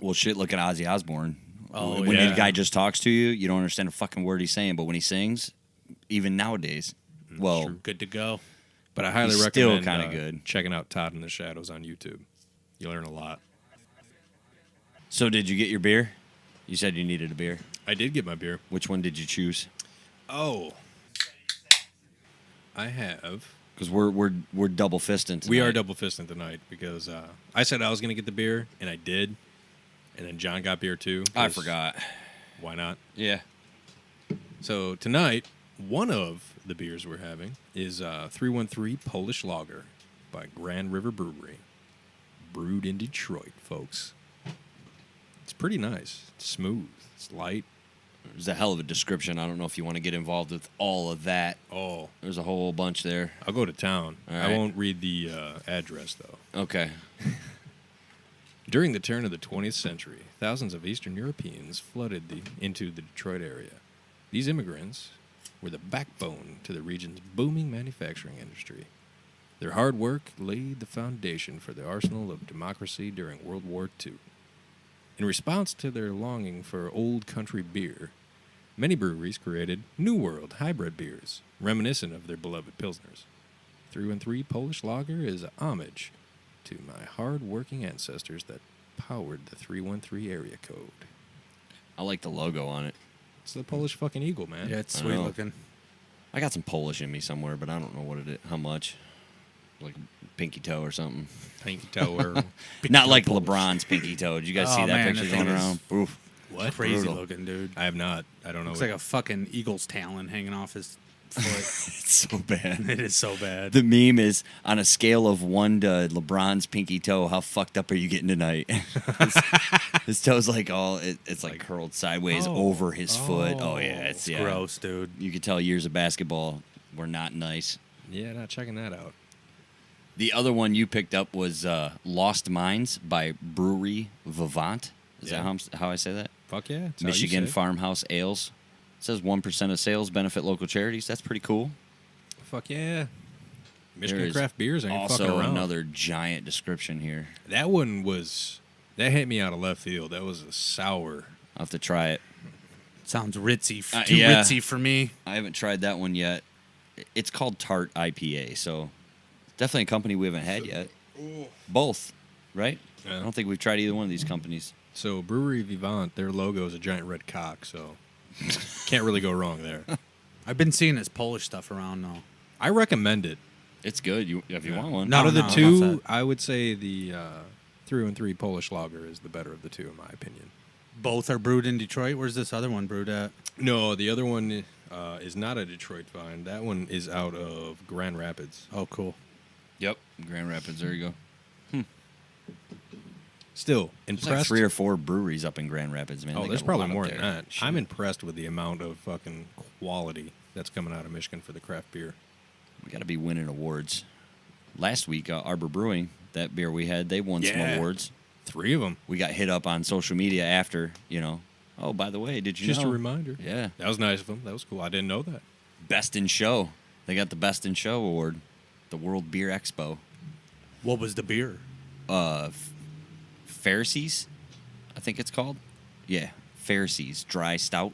Well, shit. Look at Ozzy Osbourne. Oh, when yeah. the guy just talks to you, you don't understand a fucking word he's saying. But when he sings, even nowadays, well, Good to go. But I highly He's still recommend kinda good. checking out Todd in the Shadows on YouTube. You learn a lot. So did you get your beer? You said you needed a beer. I did get my beer. Which one did you choose? Oh. I have. Because we're double fisting. We are double fisting tonight because I said I was going to get the beer, and I did. And then John got beer too. I 'cause forgot. Why not? Yeah. So tonight, one of the beers we're having is 313 Polish Lager by Grand River Brewery. Brewed in Detroit, folks. It's pretty nice. It's smooth. It's light. There's a hell of a description. I don't know if you want to get involved with all of that. Oh, There's a whole bunch there. I'll go to town. All I right. won't read the address, though. Okay. During the turn of the 20th century, thousands of Eastern Europeans flooded into the Detroit area. These immigrants were the backbone to the region's booming manufacturing industry. Their hard work laid the foundation for the arsenal of democracy during World War II. In response to their longing for old country beer, many breweries created New World hybrid beers, reminiscent of their beloved Pilsners. 313 Polish Lager is a homage to my hard-working ancestors that powered the 313 area code. I like the logo on it. It's the Polish fucking eagle, man. Yeah, it's I sweet know. looking. I got some Polish in me somewhere, but I don't know what it is. How much? Like pinky toe or something. Pinky Tower. Not like LeBron's pinky toe. Did you guys Oh, see that man, picture that going thing is- around? Oof. What? Crazy Brutal. looking, dude. I have not. I don't know. Looks what- like a fucking eagle's talon hanging off his foot. It's so bad. It is so bad. The meme is on a scale of 1 to LeBron's pinky toe. How fucked up are you getting tonight? his toe's like it's like curled sideways over his foot. Oh yeah, it's gross, dude. You could tell years of basketball were not nice. Yeah, not checking that out. The other one you picked up was Lost Mines by Brewery Vivant. Is Yeah. that how I say that? Fuck yeah. That's how you Michigan say it. Farmhouse Ales. It says 1% of sales benefit local charities. That's pretty cool. Fuck yeah. Michigan There is craft beers ain't fucking Also, around. another giant description here. That one that hit me out of left field. That was a sour. I'll have to try it. Sounds ritzy. Too yeah. ritzy for me. I haven't tried that one yet. It's called Tart IPA, so definitely a company we haven't had yet. Both, right? Yeah. I don't think we've tried either one of these companies. So Brewery Vivant, their logo is a giant red cock, so can't really go wrong there. I've been seeing this Polish stuff around now. I recommend it. It's good if you want one. No, Out of the enough two, said. I would say the through and three Polish lager is the better of the two, in my opinion. Both are brewed in Detroit. Where's this other one brewed at? No, the other one is not a Detroit find. That one is out of Grand Rapids. Oh, cool. Yep, Grand Rapids. There you go. Still There's impressed. like 3 or 4 breweries up in Grand Rapids, man. Oh, They there's got a probably lot up more than there. that. Shit. I'm impressed with the amount of fucking quality that's coming out of Michigan for the craft beer. We got to be winning awards. Last week, Arbor Brewing, that beer we had, they won some Yeah. awards. 3 of them. We got hit up on social media after, oh, by the way, did you Just know? a reminder. Yeah. That was nice of them. That was cool. I didn't know that. Best in Show. They got the Best in Show award. The World Beer Expo. What was the beer? Pharisees, I think it's called. Yeah, Pharisees Dry Stout.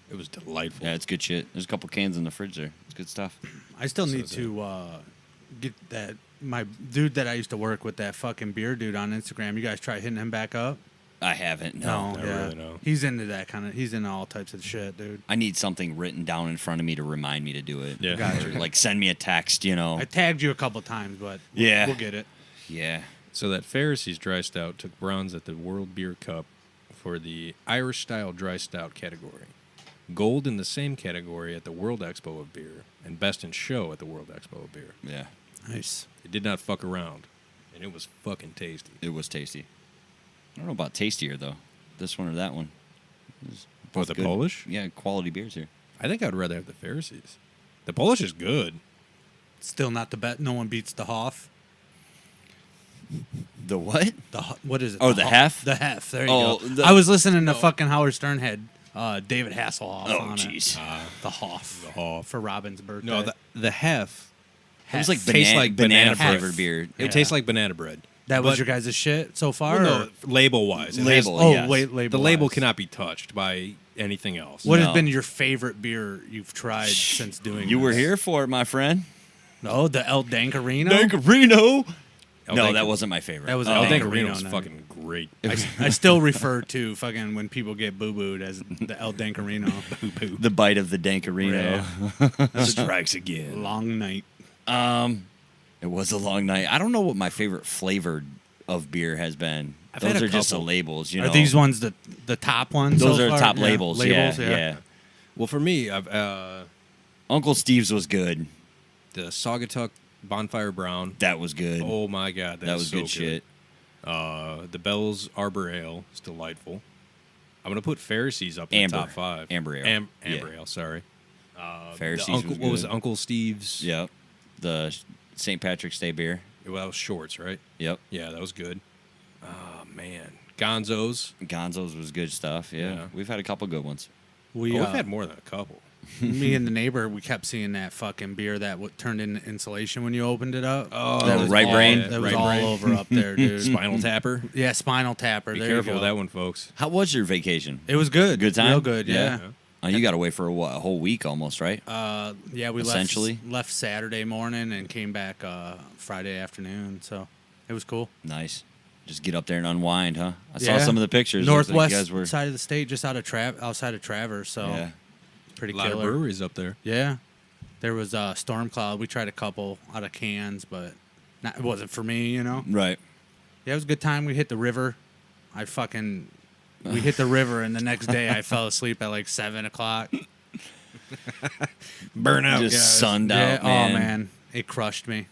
It was delightful. Yeah, it's good shit. There's a couple cans in the fridge there. It's good stuff. I still need is it. to get that. My dude that I used to work with, that fucking beer dude on Instagram. You guys try hitting him back up? I haven't. No. not yeah. really, no. He's into that kind of. He's into all types of shit, dude. I need something written down in front of me to remind me to do it. Yeah. Gotcha. Or, like send me a text, I tagged you a couple times, but Yeah. we'll get it. Yeah. So that Pharisees Dry Stout took bronze at the World Beer Cup for the Irish Style Dry Stout category. Gold in the same category at the World Expo of Beer, and Best in Show at the World Expo of Beer. Yeah. Nice. It did not fuck around, and it was fucking tasty. It was tasty. I don't know about tastier though. This one or that one. It was both the good. Polish? Yeah, quality beers here. I think I'd rather have the Pharisees. The Polish is good. Still not the bet. No one beats the Hoff. The what? What is it? Oh, the Hef? The Hef. There you Oh, go. the- I was listening to fucking Howard Stern had David Hasselhoff Oh, on jeez. it. The Hoff. The Hoff. For Robin's birthday. No, the Hef. It was like Tastes like banana banana flavored beer. It Yeah. tastes like banana bread. that was but- your guys' shit so far? Well, or- no, label-wise. It has- Label, Oh, yes. wait, label. the label cannot be touched by anything else. What No. has been your favorite beer you've tried since doing You were this? here for it, my friend. No, the El Dankarino? Dankarino. El No, Dank- that wasn't my favorite. That was El El Dankarino was Dankarino, fucking great. I still refer to fucking when people get boo-booed as the El Dankarino. the bite of the Dankarino. Strikes again. Long night. It was a long night. I don't know what my favorite flavor of beer has been. I've Those had a are just the couple. labels, you Are know. these ones the top ones? Those so are far? top Yeah. labels. Labels, Yeah. Well, for me, I've Uncle Steve's was good. the Saugatuck Bonfire Brown. That was good. Oh my god, that was so good shit. The Bell's Arbor Ale is delightful. I'm gonna put Pharisees up in Amber. the top 5. Amber Ale. Amber Yeah. Ale. Sorry. Pharisees The Uncle, was what was good. it? Uncle Steve's? Yep. The St. Patrick's Day beer. Well, that was Shorts, right? Yep. Yeah, that was good. Oh man, Gonzo's. Gonzo's was good stuff. Yeah. Yeah. We've had a couple good ones. We've Had more than a couple. me and the neighbor, we kept seeing that fucking beer that turned into insulation when you opened it up. Oh, That was Right all- Brain? That was Right all Brain. over up there, dude. Spinal Tapper. Yeah, Spinal Tapper. Be there careful you go. with that one, folks. How was your vacation? It was good. Good time? Real good, yeah. Oh, you got away for a whole week almost, right? Yeah, we Essentially? left Saturday morning and came back Friday afternoon, so it was cool. Nice. Just get up there and unwind, huh? I saw Yeah. some of the pictures. It looks like Northwest you guys were. side of the state, just outside of Traverse, so Yeah. pretty A lot killer. of breweries up there. Yeah, there was Storm Cloud. We tried a couple out of cans, but it wasn't for me, you know. Right. Yeah, it was a good time. We hit the river. We hit the river, and the next day I fell asleep at like 7 o'clock. Burn out, Just guys. sunned Yeah. out, man. Oh man, it crushed me.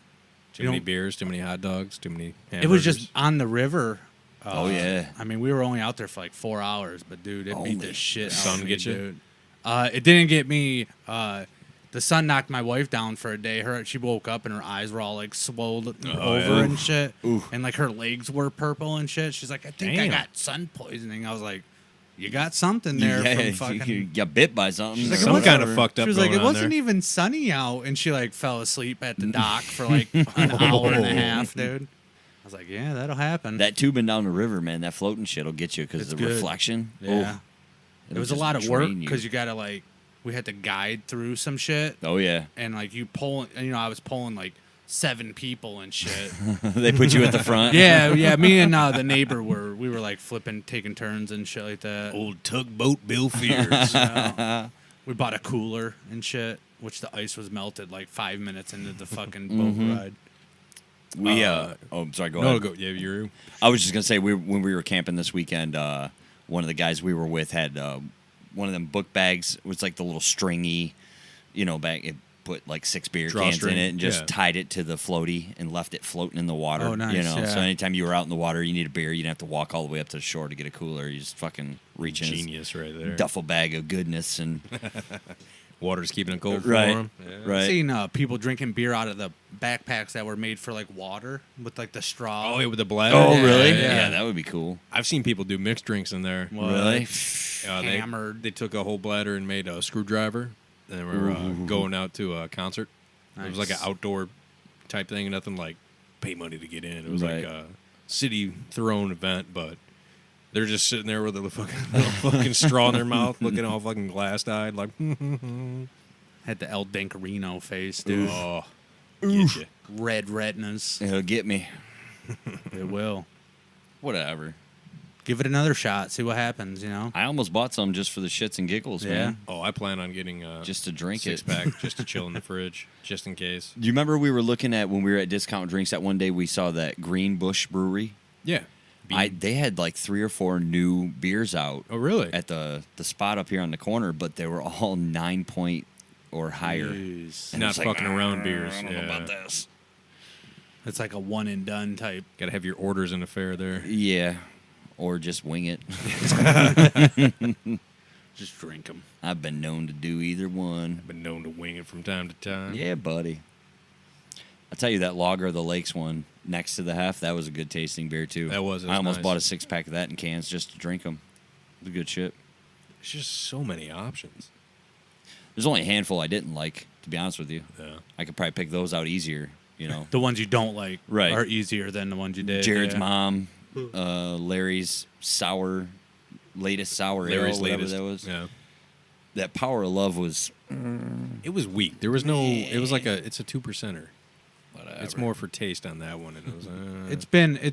Too many beers, too many hot dogs, too many hamburgers. It was just on the river. Oh, yeah. I mean, we were only out there for like 4 hours, but dude, it beat Only. the shit The out sun of me, get you? dude. It didn't get me. The sun knocked my wife down for a day. She woke up and her eyes were all like swollen over yeah. and shit, Ooh. and like her legs were purple and shit. She's like, I think I Damn. got sun poisoning. I was like, you got something there Yeah, from fucking. you got bit by something. like, or some kind of whatever. fucked up She was like, going it on wasn't there. even sunny out, and she like fell asleep at the dock for like an hour and a half, dude. I was like, yeah, that'll happen. That tubing down the river, man, that floating shit will get you because It's the good. reflection. Yeah. Oh, It was a lot of work because you gotta like, we had to guide through some shit, Oh, yeah. and like you pull, I was pulling like 7 people and shit. They put you at the front. yeah. Me and the neighbor we were like taking turns and shit like that. Old tugboat Bill Pheers. We bought a cooler and shit, which the ice was melted like 5 minutes into the fucking Mm-hmm. boat ride. We, oh, I'm sorry, go no, ahead. go. Yeah, you're. I was just going to say, when we were camping this weekend, one of the guys we were with had one of them book bags. It was like the little stringy, bag. It put like 6 beer cans Drawstring, in it and just yeah. tied it to the floaty and left it floating in the water. Oh, nice, So yeah. anytime you were out in the water, you need a beer, you didn't have to walk all the way up to the shore to get a cooler. You just fucking reach in his Genius right there. duffel bag of goodness and Water's keeping it cold Right. for him. Yeah. right. I've seen people drinking beer out of the backpacks that were made for like water with like the straw. Oh, yeah, with the bladder. Oh, Yeah, really? yeah. Yeah, that would be cool. I've seen people do mixed drinks in there. What? Really? They, Hammered. they took a whole bladder and made a screwdriver, and they were going out to a concert. It was like an Nice. outdoor type thing, nothing like pay money to get in. It was like Right. a city thrown event, but they're just sitting there with a fucking straw in their mouth, looking all fucking glass eyed, like, Had the El Dancarino face, dude. oh, get you. Red retinas. It'll get me. It will. Whatever. Give it another shot. See what happens. I almost bought some just for the shits and giggles, Yeah. man. Oh, I plan on getting Just to drink six it. pack just to chill in the fridge, just in case. Do you remember we were looking at when we were at Discount Drinks that one day we saw that Green Bush Brewery? Yeah. They had like 3 or 4 new beers out Oh, really? at the spot up here on the corner, but they were all 9 point or higher. Jeez. And Not it's like, fucking around beers. I don't know Yeah. about this. It's like a one and done type. Got to have your orders in a fair there. Yeah. Or just wing it. Just drink them. I've been known to do either one. Been known to wing it from time to time. Yeah, buddy. I'll tell you that Lager of the Lakes one next to the Hef, that was a good tasting beer too. That was I almost nice. bought a 6-pack of that in cans just to drink them. It was good shit. There's just so many options. There's only a handful I didn't like, to be honest with you. Yeah. I could probably pick those out easier, The ones you don't like Right. are easier than the ones you did. Jared's yeah. mom, Larry's latest sour Larry's ale, whatever latest. that was. Yeah. That Power of Love was It was weak. There was no. It was like it's a 2%er. whatever. It's more for taste on that one. And it was It's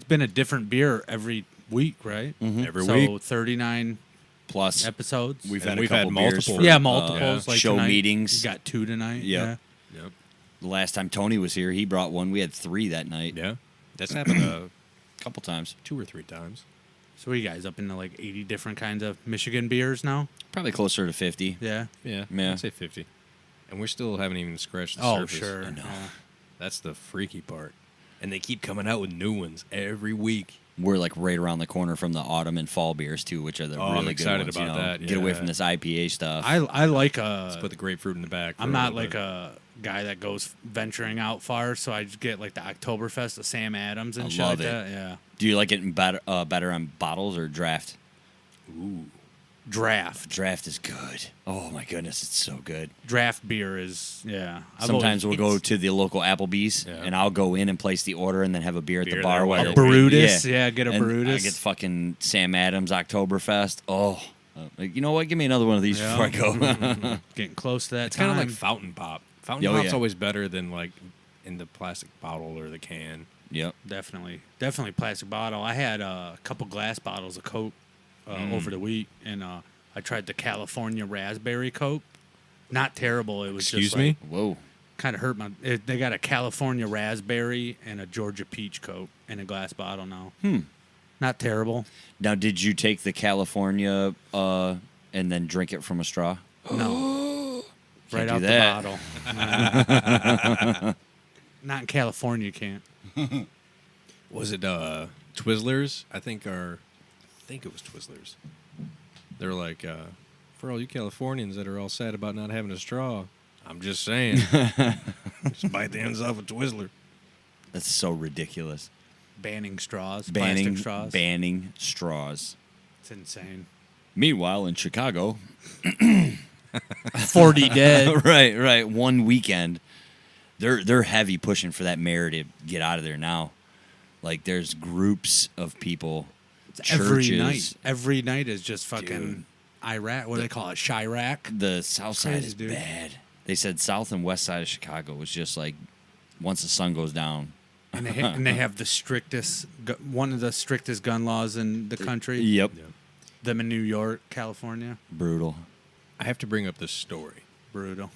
been a different beer every week, right? every so week. 39 Plus episodes. we've And had a we've couple had beers multiple. for, yeah, multiples. Like show tonight, meetings. You got 2 tonight. Yep. Yeah. Yep. The last time Tony was here, he brought one. We had 3 that night. Yeah. That's happened A couple times. 2 or 3 times. So are you guys up into like 80 different kinds of Michigan beers now? Probably closer to 50. Yeah. Yeah. Yeah. I'd say 50. And we still haven't even scratched the Oh, surface. sure. I know. Yeah. That's the freaky part. And they keep coming out with new ones every week. We're like right around the corner from the autumn and fall beers too, which are the Oh, I'm really excited good ones. about that, Get away yeah. from this IPA stuff. I like Let's put the grapefruit in the back. for I'm a not little like bit. a guy that goes venturing out far, so I just get like the Oktoberfest of Sam Adams and I shit love like it. that. Yeah. Do you like it in better on bottles or draft? Ooh. Draft. Draft is good. Oh my goodness, it's so good. Draft beer is I've Sometimes always- we'll go to the local Applebee's Yeah. and I'll go in and place the order and then have a beer at Beer the bar there while while they're- you're Brutus, yeah, get a And Brutus. I get fucking Sam Adams Oktoberfest. Oh, like, you know what? Give me another one of these Yeah. before I go. Getting close to that It's kind time. of like fountain pop. Fountain Oh, pop's yeah. always better than like in the plastic bottle or the can. Yep. Definitely plastic bottle. I had a couple glass bottles of Coke over the week, and I tried the California raspberry Coke. Not terrible. It was Excuse just me? Whoa. kind of hurt my. They got a California raspberry and a Georgia peach Coke in a glass bottle now. Not terrible. Now, did you take the California and then drink it from a straw? No. right do out that. the bottle. Not in California, you can't. Was it Twizzlers? I think it was Twizzlers. They're like, for all you Californians that are all sad about not having a straw, I'm just saying, just bite the ends off a Twizzler. That's so ridiculous. Banning straws, Banning plastic straws. banning straws. It's insane. Meanwhile, in Chicago, 40 dead. right, one weekend, they're heavy pushing for that mayor to get out of there now. Like there's groups of people, churches. Every night is just fucking Dude. Iraq. What do they call it? Chirac. The south side Crazy, is dude. bad. They said south and west side of Chicago was just like once the sun goes down. And they have the strictest, one of the strictest gun laws in the country. Yep. Them in New York, California. Brutal. I have to bring up this story Brutal.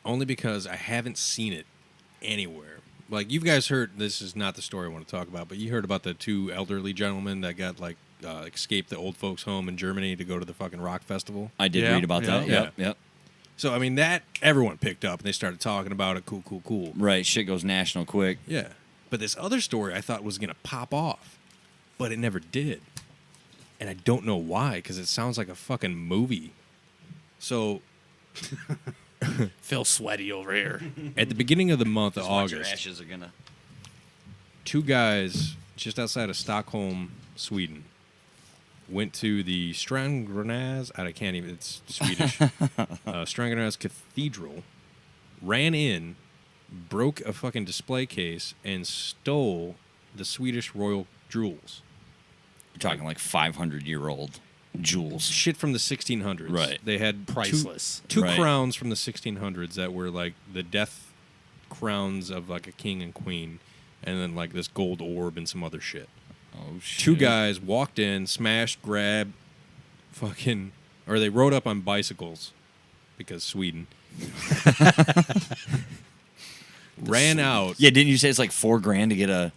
only because I haven't seen it anywhere. Like, you guys heard, this is not the story I want to talk about, but you heard about the two elderly gentlemen that got, like, escaped the old folks' home in Germany to go to the fucking rock festival. I did Yeah, read about that. yeah. Yep. So, I mean, that everyone picked up, and they started talking about it. Cool. Right. Shit goes national quick. Yeah. But this other story I thought was going to pop off, but it never did. And I don't know why, because it sounds like a fucking movie. So, Feel sweaty over here. at the beginning of the month of Watch your August, ashes are gonna. two guys just outside of Stockholm, Sweden, went to the Strangrenäs, I can't even, it's Swedish, Strangrenäs Cathedral, ran in, broke a fucking display case, and stole the Swedish royal jewels. You're talking like 500-year-old jewels. Shit from the 1600s. Right. They had Priceless. two Right. crowns from the 1600s that were like the death crowns of like a king and queen, and then like this gold orb and some other shit. Oh shit. Two guys walked in, smashed, grabbed, fucking, or they rode up on bicycles because Sweden. Ran out. Yeah, didn't you say it's like $4,000 to get a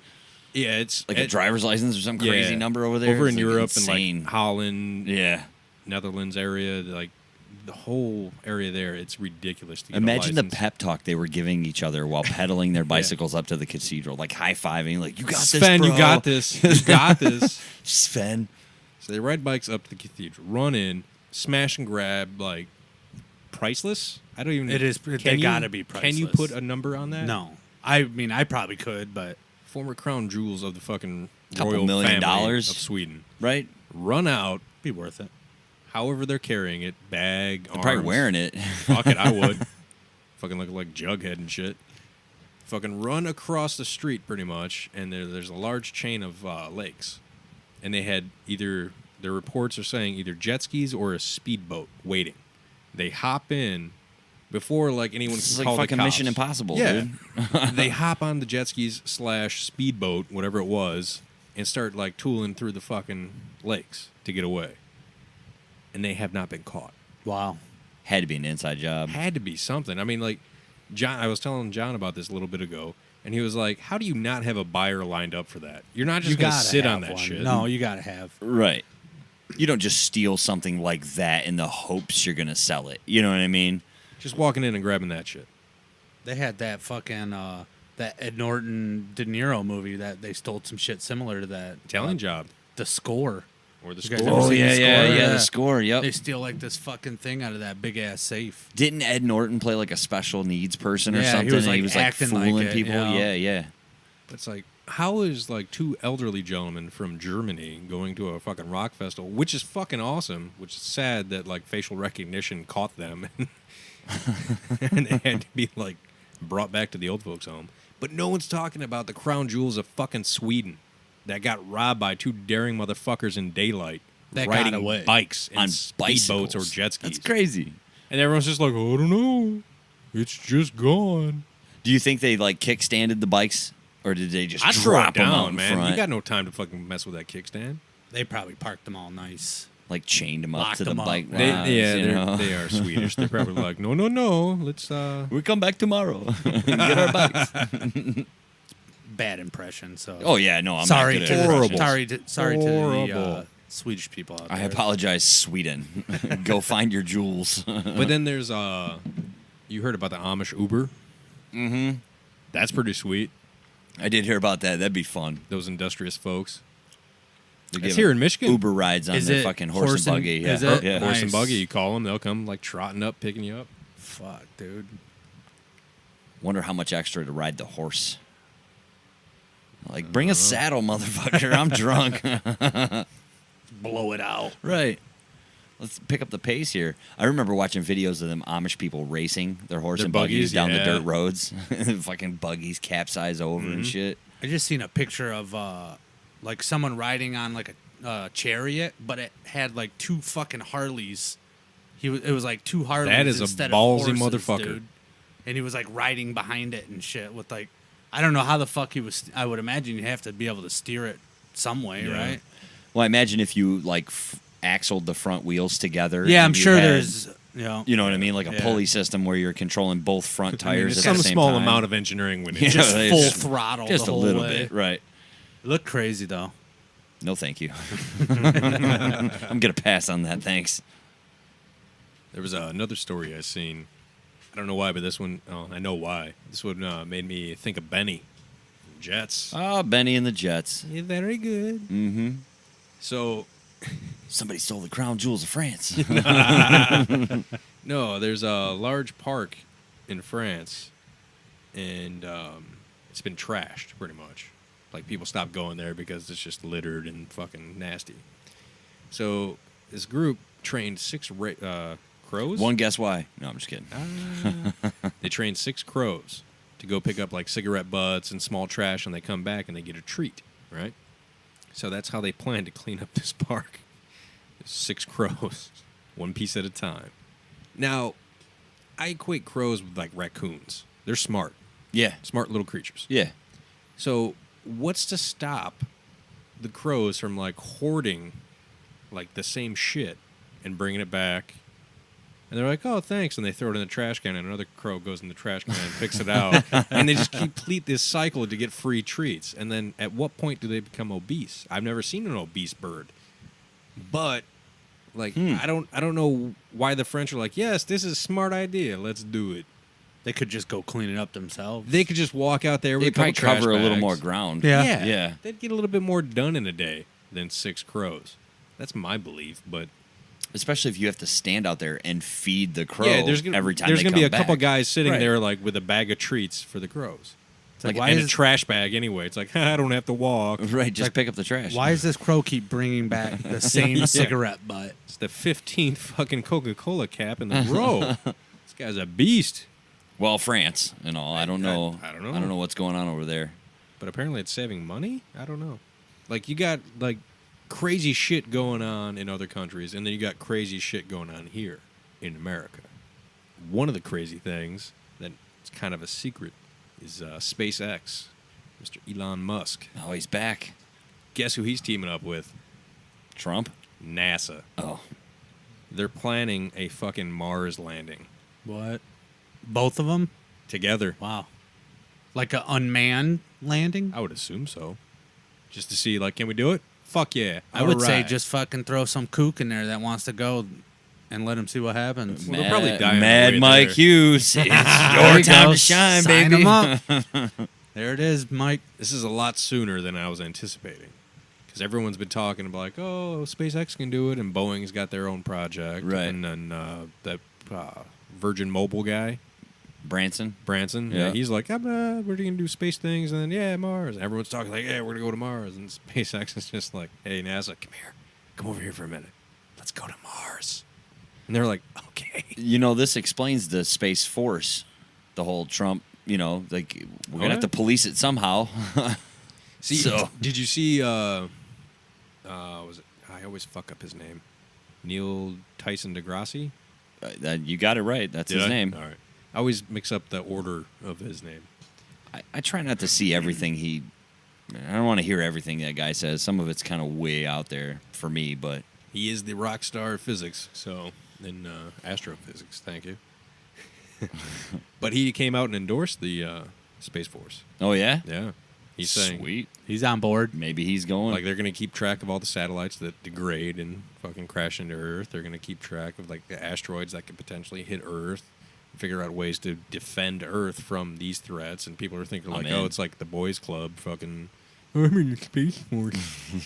It's like a driver's license or some yeah, crazy number over there? Over It's, in like, Europe insane. and like Holland, Yeah. Netherlands area, like the whole area there, it's ridiculous to get Imagine a the license. pep talk they were giving each other while pedaling their bicycles up to the cathedral, like high-fiving, like, you got this, Sven, bro. you got this. You got this. Sven. So they ride bikes up to the cathedral, run in, smash and grab, like, priceless? I don't even... It is- they gotta be Can you priceless. put a number on that? No. I mean, I probably could, but Former crown jewels of the fucking Couple royal $1 million family of Sweden. Right? Run out, be worth it. however they're carrying it, bag, They're probably arms. wearing it. Fuck it, I would. Fucking look like Jughead and shit. Fucking run across the street pretty much, and there's a large chain of lakes. And they had either, their reports are saying either jet skis or a speedboat waiting. They hop in before like anyone This is can like call the fucking cops. Mission Impossible, Yeah. dude. They hop on the jet skis / speedboat, whatever it was, and start like tooling through the fucking lakes to get away. And they have not been caught. Wow. Had to be an inside job. Had to be something. I mean, like, John, I was telling John about this a little bit ago, and he was like, how do you not have a buyer lined up for that? You're not just going to gotta sit on have that one. shit. No, you gotta have. Right. You don't just steal something like that in the hopes you're going to sell it. You know what I mean? Just walking in and grabbing that shit. They had that fucking that Ed Norton De Niro movie that they stole some shit similar to that. Italian Job. The Score. Or the You guys score. ever Oh, seen yeah, The Score? yeah, Yeah. the score, yep. They steal like this fucking thing out of that big ass safe. Didn't Ed Norton play like a special needs person or Yeah, he something? was, and he like, was like acting like fooling it, people? yeah. Yeah. It's like, how is like two elderly gentlemen from Germany going to a fucking rock festival, which is fucking awesome, which is sad that like facial recognition caught them and they had to be like brought back to the old folks home. But no one's talking about the crown jewels of fucking Sweden that got robbed by two daring motherfuckers in daylight That got riding away. bikes and On speedboats bicycles. or jet skis. That's crazy. And everyone's just like, oh, I don't know. It's just gone. Do you think they like kickstanded the bikes, or did they just I'd throw it drop them out down, in man. front? You got no time to fucking mess with that kickstand. They probably parked them all nice. like chained them up Locked to the them up. bike They, lines, yeah, you know? they are Swedish. They're probably like, no, let's We come back tomorrow and get our bikes. Bad impression. So Oh yeah, no, I'm sorry not to good at Horrible. impressions. sorry to the Horrible. Swedish people out there. I apologize, Sweden. Go find your jewels. But then there's You heard about the Amish Uber? Mm-hmm. That's pretty sweet. I did hear about that. That'd be fun. Those industrious folks. They're It's giving here in Michigan. Uber rides on Is their it fucking horse and buggy. is Yeah. it? Yeah, horse and Nice. buggy. You call them, they'll come like trotting up, picking you up. Fuck, dude. Wonder how much extra to ride the horse. Like, bring a saddle, motherfucker. I'm drunk. Blow it out. Right. Let's pick up the pace here. I remember watching videos of them Amish people racing their horse Their and buggies buggies, down the yeah. dirt roads. Fucking buggies capsize over and shit. I just seen a picture of like someone riding on like a chariot, but it had like 2 fucking Harleys. It was like 2 Harleys. That is a instead ballsy of horses, motherfucker. dude. And he was like riding behind it and shit with like, I don't know how the fuck he was. I would imagine you'd have to be able to steer it some way, Yeah. right? Well, I imagine if you, like, axled the front wheels together. Yeah, I'm and you sure had, there's. You know what I mean? Like a Yeah. pulley system where you're controlling both front I mean, tires it's at some the same small time. amount of engineering when Yeah. it's Just it's full just- throttle. Just the a whole little way. bit, right. It looked crazy though. No, thank you. I'm going to pass on that, thanks. There was another story I seen. I don't know why, but this one, oh, I know why. This one made me think of Benny from Jets. Oh, Benny and the Jets. Yeah, very good. Mm-hmm. So, Somebody stole the crown jewels of France. no, there's a large park in France, and it's been trashed pretty much. Like, people stopped going there because it's just littered and fucking nasty. So, this group trained 6 crows. One guess why? No, I'm just kidding. They train 6 crows to go pick up like cigarette butts and small trash, and they come back and they get a treat, right? So that's how they plan to clean up this park. 6 crows, one piece at a time. Now, I equate crows with like raccoons. They're smart, Yeah. smart little creatures. Yeah. So what's to stop the crows from like hoarding like the same shit and bringing it back? And they're like, oh, thanks. And they throw it in the trash can, and another crow goes in the trash can and picks it out. And they just complete this cycle to get free treats. And then at what point do they become obese? I've never seen an obese bird. But, like, I don't know why the French are like, yes, this is a smart idea. Let's do it. They could just go clean it up themselves. They could just walk out there with They a couple probably trash cover a little bags. more ground. Yeah. Yeah. They'd get a little bit more done in a day than 6 crows. That's my belief, but... Especially if you have to stand out there and feed the crow there's gonna, every time there's they gonna come be a couple back. guys sitting Right. there like with a bag of treats for the crows. It's like, like, why and a is- trash bag anyway. It's like, I don't have to walk. Right, just pick up the trash. Why does this crow keep bringing back the same Yeah. cigarette butt? It's the 15th fucking Coca-Cola cap in the row. This guy's a beast. Well, France and all. I don't know. I don't know. I don't know what's going on over there. But apparently it's saving money? I don't know. Like, you got, like, crazy shit going on in other countries, and then you got crazy shit going on here in America. One of the crazy things that's kind of a secret is SpaceX, Mr. Elon Musk. Oh, he's back. Guess who he's teaming up with? Trump? NASA. Oh. They're planning a fucking Mars landing What? Both of them? together. Wow. Like an unmanned landing? I would assume so. Just to see, like, can we do it? Fuck yeah. I would say Alright. just fucking throw some kook in there that wants to go and let him see what happens. Well, they'll probably die on the Mad way Mike there. Hughes. It's There your you time go. to shine, Sign baby. him up. There it is, Mike. This is a lot sooner than I was anticipating. Because everyone's been talking about, like, oh, SpaceX can do it, and Boeing's got their own project. Right. And then that Virgin Mobile guy, Branson? Branson, Yeah. he's like, we're going to do space things, and then, yeah, Mars. And everyone's talking like, yeah, we're going to go to Mars. And SpaceX is just like, hey, NASA, come here. Come over here for a minute. Let's go to Mars. And they're like, okay. You know, this explains the Space Force. The whole Trump, you know, like, we're going to have to police it somehow. See, So- did you see, was it, I always fuck up his name. Neil Tyson deGrasse? You got it right. That's Did his I? name. All right. I always mix up the order of his name. I try not to see everything he. I don't want to hear everything that guy says. Some of it's kind of way out there for me, but He is the rock star of physics, so in astrophysics. Thank you. But he came out and endorsed the Space Force. oh yeah, Yeah, he's saying sweet. He's on board. Maybe he's going. like they're going to keep track of all the satellites that degrade and fucking crash into Earth. They're going to keep track of like the asteroids that could potentially hit Earth. figure out ways to defend Earth from these threats. And people are thinking like, in. oh, it's like the boys' club, fucking. I'm in the Space Force.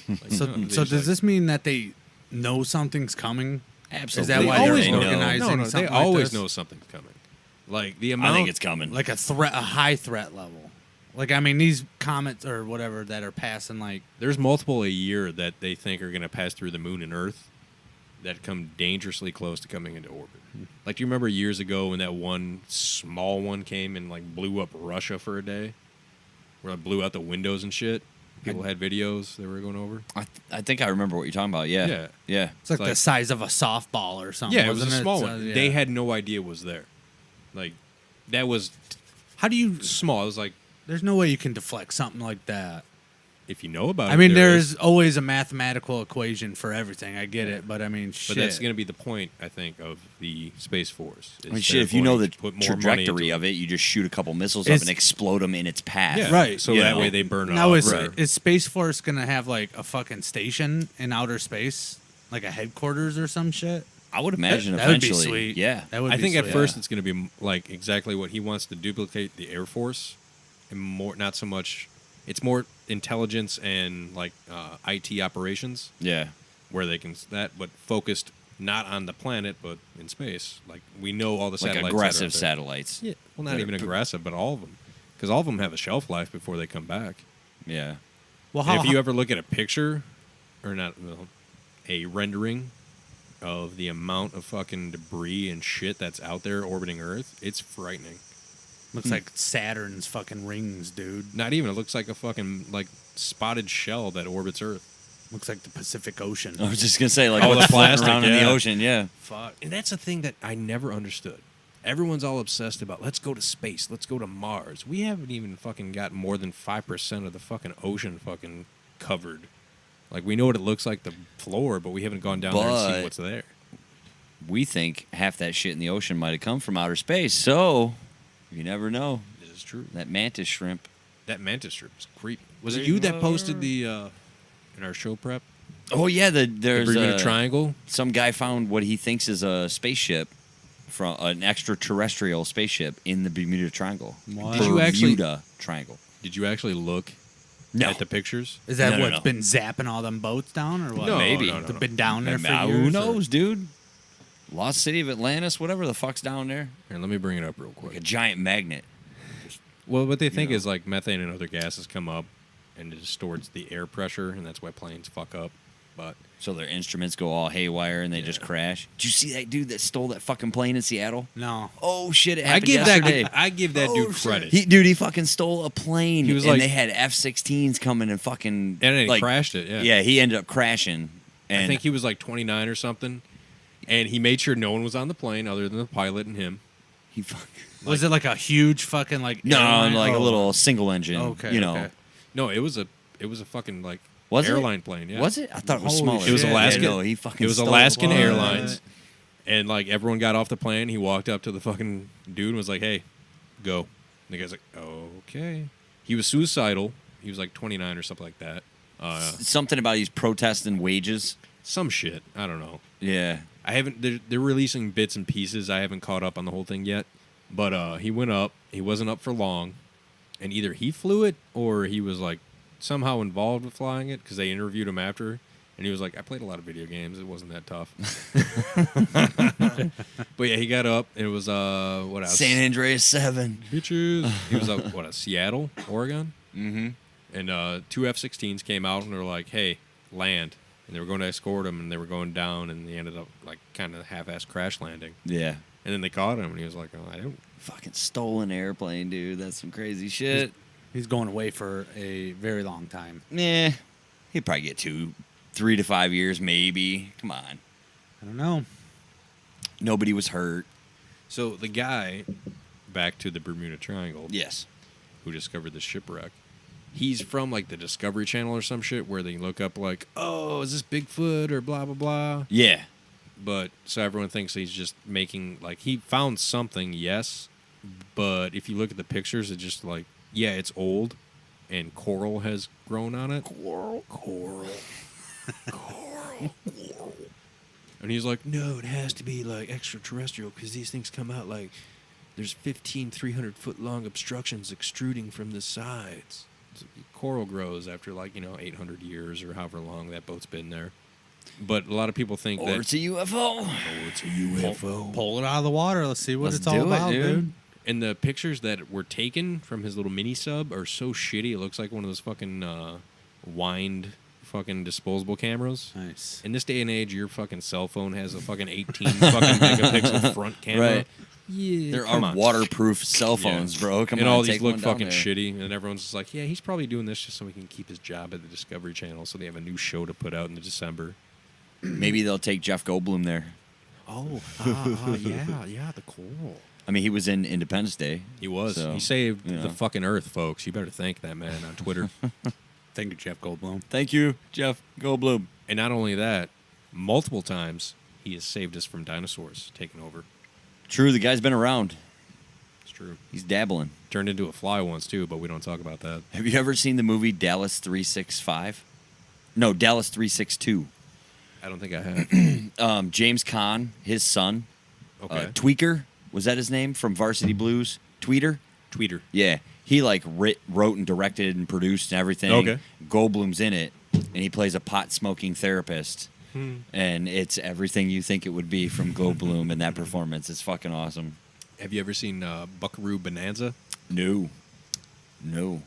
Like, So, no, so they just, does like- this mean that they know something's coming? Absolutely. Is that They why always they're know. organizing No, something they like always this? know something's coming. Like the amount. I think it's coming. Like a high threat level. Like, I mean, these comets or whatever that are passing, like, There's multiple a year that they think are going to pass through the moon and Earth that come dangerously close to coming into orbit. Like, do you remember years ago when that one small one came and like blew up Russia for a day, where it blew out the windows and shit? People had videos they were going over. I think I remember what you're talking about. Yeah. Yeah. Yeah. it's like, Like- the size of a softball or something. Yeah, it was a wasn't small So, one. yeah. They had no idea it was there. Like, that was How do you? small. It was like, There's no way you can deflect something like that. if you know about it. I mean, there there's is. always a mathematical equation for everything. I get it, but I mean, shit. But that's going to be the point, I think, of the Space Force. I mean, shit, if you know the trajectory of of it, you just shoot a couple missiles up It's- and explode them in its path. Yeah, Right. So You that know. way they burn Now off. is Space Force gonna have like a fucking station in outer space, like a headquarters or some shit? I would imagine That would be eventually. sweet. Yeah. That would I be think at sweet. first it's going to be like exactly what he wants to duplicate the Air Force, and more not so much. It's more intelligence and like IT operations Yeah. where they can but focused not on the planet but in space. Like we know all the Like satellites. aggressive that are out satellites. there. Yeah, well, not that are even p- aggressive, but all of them, because all of them have a shelf life before they come back. Yeah. Well, And if you ever look at a picture, or not, well, a rendering of the amount of fucking debris and shit that's out there orbiting Earth, it's frightening. looks like Saturn's fucking rings, dude. Not even. It looks like a fucking like spotted shell that orbits Earth. Looks like the Pacific Ocean. I was just gonna say, like, Oh, what's the floating plastic, around in the yeah. ocean? Yeah. Fuck. And that's a thing that I never understood. Everyone's all obsessed about, let's go to space, let's go to Mars. We haven't even fucking got more than 5% of the fucking ocean fucking covered. Like, we know what it looks like, the floor, but we haven't gone down there and But- seen what's there. We think half that shit in the ocean might have come from outer space. So you never know. This is true. That mantis shrimp. That mantis strip was creepy. Was it you that posted the, in our show prep? Oh yeah, The there's Bermuda Triangle? some guy found what he thinks is a spaceship from an extraterrestrial spaceship in the Bermuda Triangle. What? Did you actually- Bermuda Triangle. Did you actually look No. at the pictures? Is that No, what's no. been zapping all them boats down, or what? No, Maybe. no, no, They've no. been down there for Now, years. who or- knows, dude? Lost City of Atlantis, whatever the fuck's down there. Here, let me bring it up real Like a quick. giant magnet. Well, what they think know. is like methane and other gases come up and it distorts the air pressure, and that's why planes fuck up. But So their instruments go all haywire and they just crash. Did you see that dude that stole that fucking plane in Seattle? No. Oh shit! It I happened give yesterday. that I give that dude credit. He fucking stole a plane. He was and like- they had F-16s coming and fucking And then he like, crashed it. Yeah. Yeah, he ended up crashing. And I think he was like 29 or something, and he made sure no one was on the plane other than the pilot and him. he fucking Was it like a huge fucking like? no, airline? like a Oh. little single engine. Okay, you know, okay. No, it was a fucking like Was it? airline plane. Yeah. Was it? I thought it was Holy smaller. shit. It was Alaskan. Yeah, no, he fucking. It was stole Alaskan it. Airlines, and like everyone got off the plane. He walked up to the fucking dude and was like, "Hey, go." And the guy's like, "Okay." He was suicidal. He was like 29 or something like that. Something about he's protesting wages. Some shit. I don't know. Yeah. I haven't. They're releasing bits and pieces. I haven't caught up on the whole thing yet. But he went up. He wasn't up for long, and either he flew it or he was like somehow involved with flying it because they interviewed him after, and he was like, "I played a lot of video games. It wasn't that tough." But yeah, he got up. And it was what else? San Andreas 7. Bitches. He was up Seattle, Oregon, Mm-hmm. and two F-16s came out and they were like, "Hey, land." And they were going to escort him, and they were going down, and they ended up like kind of half-ass crash landing. Yeah. And then they caught him, and he was like, "Oh, I don't." Fucking stolen airplane, dude. That's some crazy shit. He's going away for a very long time. Yeah. He'd probably get 3 to 5 years, maybe. Come on. I don't know. Nobody was hurt. So the guy, back to the Bermuda Triangle, Yes. who discovered the shipwreck, he's from like the Discovery Channel or some shit where they look up like, "Oh, is this Bigfoot or blah blah blah?" Yeah. But so everyone thinks he's just making like he found something, yes, but if you look at the pictures, it's just like, yeah, it's old, and coral has grown on it. Coral. And he's like, "No, it has to be like extraterrestrial because these things come out like there's 15 300-foot long obstructions extruding from the sides. Coral grows after 800 years or however long that boat's been there. But a lot of people think that it's a UFO. it's a UFO. Pull it out of the water. Let's see what Let's it's all do it, about, dude. And the pictures that were taken from his little mini sub are so shitty. It looks like one of those fucking wind fucking disposable cameras. Nice. In this day and age, your fucking cell phone has a fucking 18 fucking megapixel front camera. Right. Yeah, There come are on. waterproof cell phones, bro. Come and on, all take these look one down fucking there. shitty, and everyone's just like, yeah, he's probably doing this just so he can keep his job at the Discovery Channel, so they have a new show to put out in December. Maybe they'll take Jeff Goldblum there. Oh, yeah, the cool. I mean, he was in Independence Day. He was. So, He saved you know. the fucking Earth, folks. You better thank that man on Twitter. Thank you, Jeff Goldblum. Thank you, Jeff Goldblum. And not only that, multiple times he has saved us from dinosaurs taking over. True, the guy's been around. It's true. He's dabbling. Turned into a fly once too, but we don't talk about that. Have you ever seen the movie Dallas 365? No, Dallas 362. I don't think I have. James Caan, his son, Okay. Tweaker, was that his name from Varsity Blues? Tweeter? Tweeter. Yeah, he wrote and directed and produced and everything. Okay. Goldblum's in it, and he plays a pot smoking therapist, and it's everything you think it would be from Goldblum in that performance. It's fucking awesome. Have you ever seen Buckaroo Bonanza? No.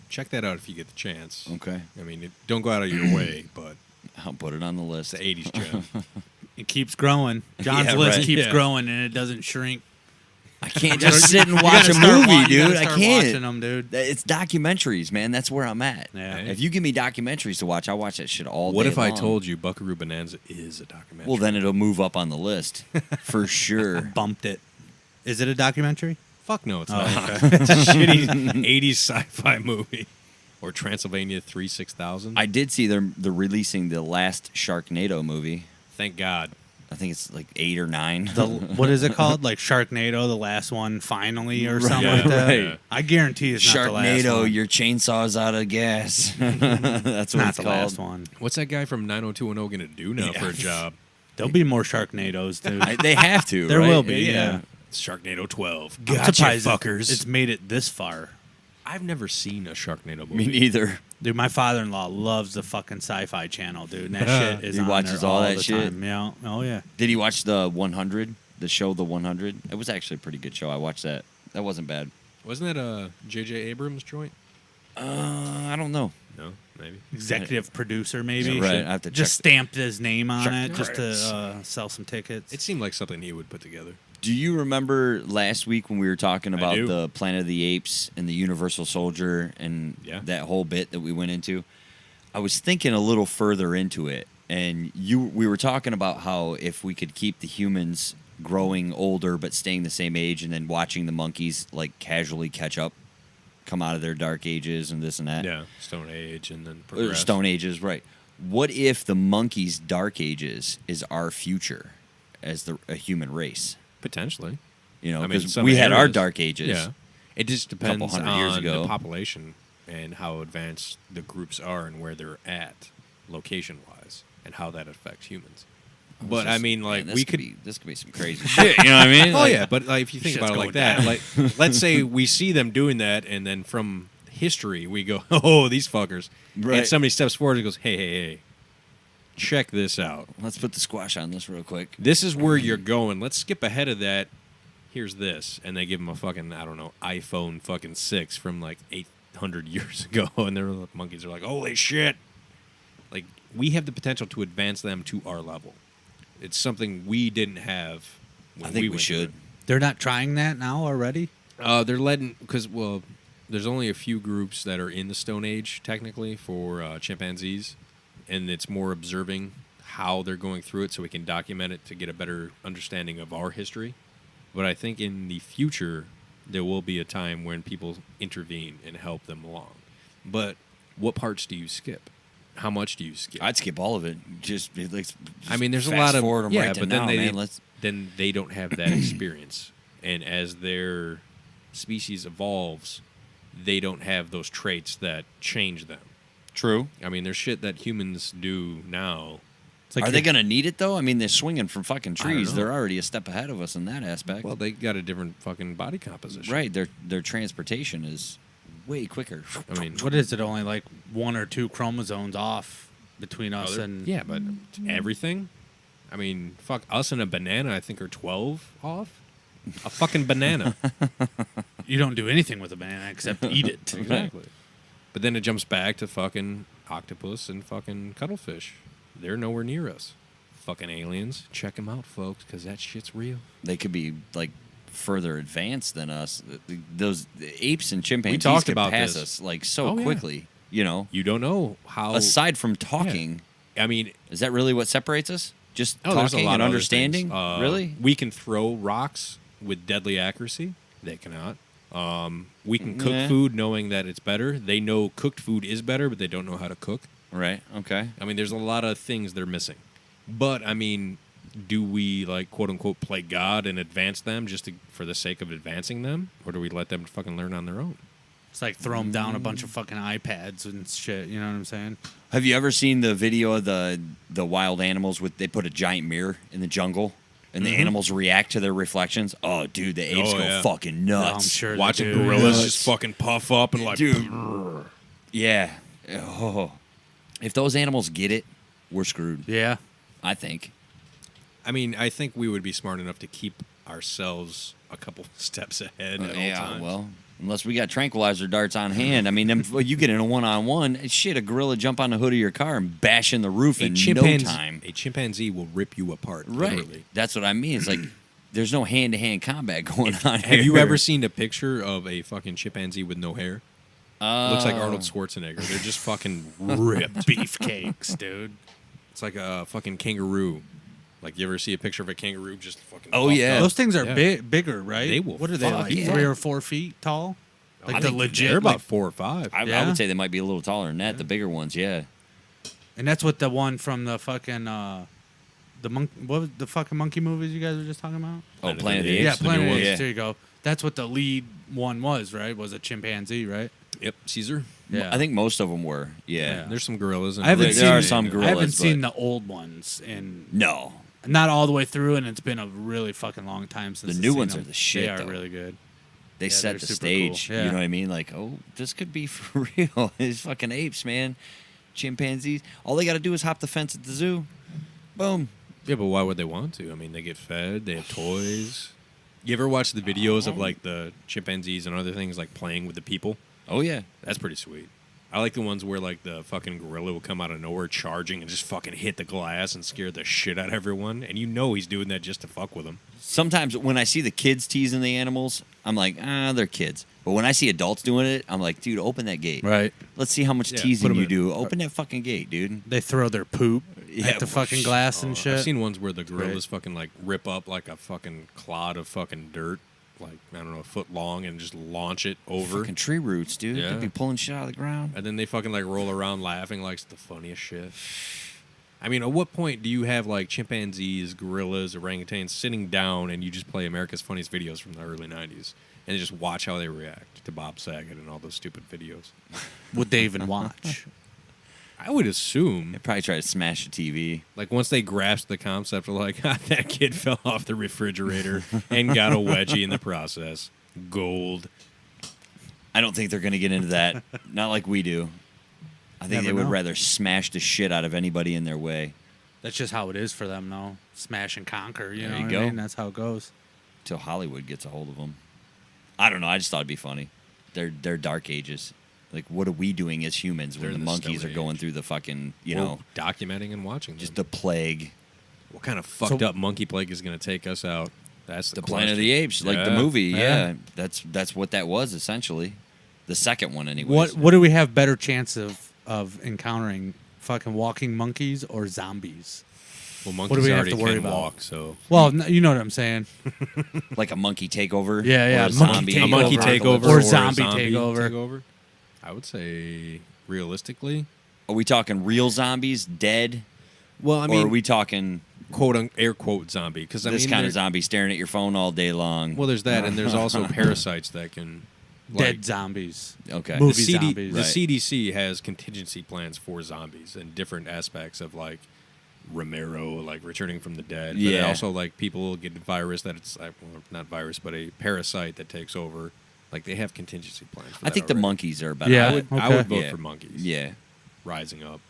Check that out if you get the chance. Okay, I mean, don't go out of your way, but I'll put it on the list. it's the 80s, Jeff. It keeps growing. John's Yeah, list right. keeps Yeah. growing, and it doesn't shrink. I can't just sit and You watch gotta a start movie, wa- you dude. gotta I start can't. watching them, dude. It's documentaries, man. That's where I'm at. Yeah. If you give me documentaries to watch, I watch that shit all day. What if I long. told you Buckaroo Bonanza is a documentary? Well, then it'll move up on the list for sure. Bumped it. Is it a documentary? Fuck no, it's Oh, not. okay. It's a shitty 80s sci-fi movie. Or Transylvania 36000. I did see they're releasing the last Sharknado movie. Thank God. I think it's like 8 or 9. What is it called? Like Sharknado, the last one, finally, or something Yeah, like that. right. I guarantee it's not the last Sharknado, one. your chainsaw's out of gas. That's what Not it's the called. last one. What's that guy from 90210 going to do now Yeah. for a job? There'll be more Sharknadoes, dude. They have to. There right? will be, yeah. It's Sharknado 12. I'm Gotcha, surprised fuckers. it's made it this far. I've never seen a Sharknado Me movie. neither. Dude, my father-in-law loves the fucking Sci-Fi Channel, dude. And that shit is He on watches there all all that the shit? time. Yeah. Oh, yeah. Did he watch the 100? The show, The 100? It was actually a pretty good show. I watched that. That wasn't bad. Wasn't that a J.J. Abrams joint? I don't know. No, maybe. Executive producer, maybe. Yeah, right. I have to Just check. stamped his name on it just Credits. to sell some tickets. It seemed like something he would put together. Do you remember last week when we were talking about do. the Planet of the Apes and the Universal Soldier and Yeah. that whole bit that we went into? I was thinking a little further into it, and we were talking about how if we could keep the humans growing older but staying the same age, and then watching the monkeys like casually catch up, come out of their dark ages and this and that. Yeah. Stone Age and then Or progress. Stone Ages, right? What if the monkeys' dark ages is our future as a human race? Potentially. You know, I mean, because some we had our areas- dark ages. Yeah. It just depends Couple hundred on years ago. the population and how advanced the groups are and where they're at location-wise and how that affects humans. But I mean, like, Man, we could this could be some crazy shit. You know what I mean? Oh Like, yeah, but like, if you think Shit's about it like going that, down. like let's say we see them doing that, and then from history we go, "Oh, these fuckers!" Right. And somebody steps forward and goes, "Hey, check this out. Let's put the squash on this real quick. This is where you're going. Let's skip ahead of that. Here's this," and they give them a fucking iPhone fucking 6 from like 800 years ago, and they're the monkeys are like, "Holy shit!" Like we have the potential to advance them to our level. It's something we didn't have. When I think we went should. through They're not trying that now already? it. They're letting because there's only a few groups that are in the Stone Age technically for chimpanzees, and it's more observing how they're going through it so we can document it to get a better understanding of our history. But I think in the future there will be a time when people intervene and help them along. But what parts do you skip? How much do you skip? I'd skip all of it. Just I mean, there's a fast lot of forward 'em right to but now, then man. Let's then they don't have that experience, and as their species evolves, they don't have those traits that change them. true. I mean, there's shit that humans do now It's like Are they going to need it, though? I mean, they're swinging from fucking I don't trees. know. They're already a step ahead of us in that aspect. Well, they got a different fucking body composition. Right. Their transportation is way quicker. I mean, What is it? Only like 1 or 2 chromosomes off between us and yeah, but everything. I mean, fuck us and a banana. I think are 12 off. A fucking banana. you don't do anything with a banana except eat it. Exactly. But then it jumps back to fucking octopus and fucking cuttlefish. They're nowhere near us. Fucking aliens. Check them out, folks, because that shit's real. They could be, like, further advanced than us. Those apes and chimpanzees talked could about pass this. us, like, so Oh, yeah. quickly. You know? You don't know how. Aside from talking, I mean, is that really what separates us? Just there's a talking lot and of other understanding? things. Really? We can throw rocks with deadly accuracy. They cannot. We can cook Yeah. food knowing that it's better. They know cooked food is better, but they don't know how to cook. Right. Okay. I mean, there's a lot of things they're missing. But, I mean, do we, like, quote-unquote, play God and advance them just for the sake of advancing them? Or do we let them fucking learn on their own? It's like throw them down a bunch of fucking iPads and shit. You know what I'm saying? Have you ever seen the video of the wild animals with they put a giant mirror in the jungle and the animals react to their reflections? Oh, dude, the apes Oh, go yeah. fucking No, I'm nuts. sure. they Watching do. gorillas Nuts. just fucking puff up and, like, Dude. Yeah. Oh. If those animals get it, we're screwed. Yeah. I think. I mean, I think we would be smart enough to keep ourselves a couple steps ahead at all times. Well, unless we got tranquilizer darts on hand. I mean, them, you get in a one-on-one, shit, a gorilla jump on the hood of your car and bash in the roof in no time. A chimpanzee will rip you apart. Right. Literally. That's what I mean. It's like there's no hand-to-hand combat going on Have you here. ever seen a picture of a fucking chimpanzee with no hair? Looks like Arnold Schwarzenegger. They're just fucking ripped. Beefcakes, dude. It's like a fucking kangaroo. Like, you ever see a picture of a kangaroo just fucking... Oh, puffed yeah. up? Those things are Yeah. bigger, right? They will What are they, fuck like yeah. 3 or 4 feet tall? Like I the think legit. They're about like- 4 or 5. I Yeah. would say they might be a little taller than that, the bigger ones, yeah. and that's what the one from the fucking what was the fucking monkey movies you guys were just talking about? Oh, Planet Planet of of the the Apes. Yeah, the Planet new of one. the Apes. Yeah. There you go. That's what the lead one was, right? Was a chimpanzee, right? Yep, Caesar. Yeah. I think most of them were, yeah. Yeah. There's some gorillas. I haven't There seen are some gorillas, I haven't but- seen the old ones, and No. not all the way through, and it's been a really fucking long time since The I've new seen ones them. are the shit, They are though. really good. They Yeah, set they're the super stage. cool. Yeah. You know what I mean? Like, oh, this could be for real. These fucking apes, man. Chimpanzees. All they got to do is hop the fence at the zoo. Boom. Yeah, but why would they want to? I mean, they get fed. They have toys. You ever watch the videos of, like, the chimpanzees and other things, like, playing with the people? Oh, yeah. That's pretty sweet. I like the ones where, like, the fucking gorilla will come out of nowhere charging and just fucking hit the glass and scare the shit out of everyone. And you know he's doing that just to fuck with them. Sometimes when I see the kids teasing the animals, I'm like, they're kids. But when I see adults doing it, I'm like, dude, open that gate. Right. Let's see how much Yeah, teasing put 'em you in. do. Open that fucking gate, dude. They throw their poop Yeah, at the fucking glass and shit. I've seen ones where the gorillas Right. fucking, like, rip up, like, a fucking clod of fucking dirt, like, I don't know, a foot long, and just launch it over. Fucking tree roots, dude. Yeah. They'd be pulling shit out of the ground. And then they fucking, like, roll around laughing like it's the funniest shit. I mean, at what point do you have, like, chimpanzees, gorillas, orangutans sitting down and you just play America's Funniest Videos from the early 90s and just watch how they react to Bob Saget and all those stupid videos? Would they even watch? I would assume, They'd probably try to smash the TV. like, once they grasp the concept of, like, that kid fell off the refrigerator and got a wedgie in the process. Gold. I don't think they're going to get into that. Not like we do. I think Never they would know. rather smash the shit out of anybody in their way That's just how it is for them, though. Smash and conquer, you There know you what go. I mean? That's how it goes. till Hollywood gets a hold of them. I don't know. I just thought it'd be funny. They're dark ages. Like, what are we doing as humans They're when the in the monkeys Stone are going Age. through the fucking, you Or know, documenting and watching just them. the plague, What kind of fucked up monkey plague is going to take us out? That's the the question. Planet of the Apes, like the Yeah. movie. Yeah. Yeah, that's what that was essentially. The second one, anyway. What do we have better chance of encountering? Fucking walking monkeys or zombies? Well, do monkeys we have already to worry can about? walk, so Well, you know what I'm saying. Like a monkey takeover? Yeah, yeah, Or a monkey zombie takeover. a monkey Apocalypse. takeover Or a zombie takeover. I would say realistically. Are we talking real zombies, dead? Well, I or mean, are we talking air quote zombie? Because I this mean, kind there- of zombie staring at your phone all day long? Well, there's that, and there's also parasites that can. Dead zombies. Okay. The, Movie the zombies. CDC has contingency plans for zombies and different aspects of, like, Romero, like returning from the dead. But Yeah. also like people get a virus that it's well, not virus, but a parasite that takes over. Like they have contingency plans. For I that think the already. monkeys are better. Yeah, I would Okay. vote Yeah. for monkeys. Yeah. Rising up.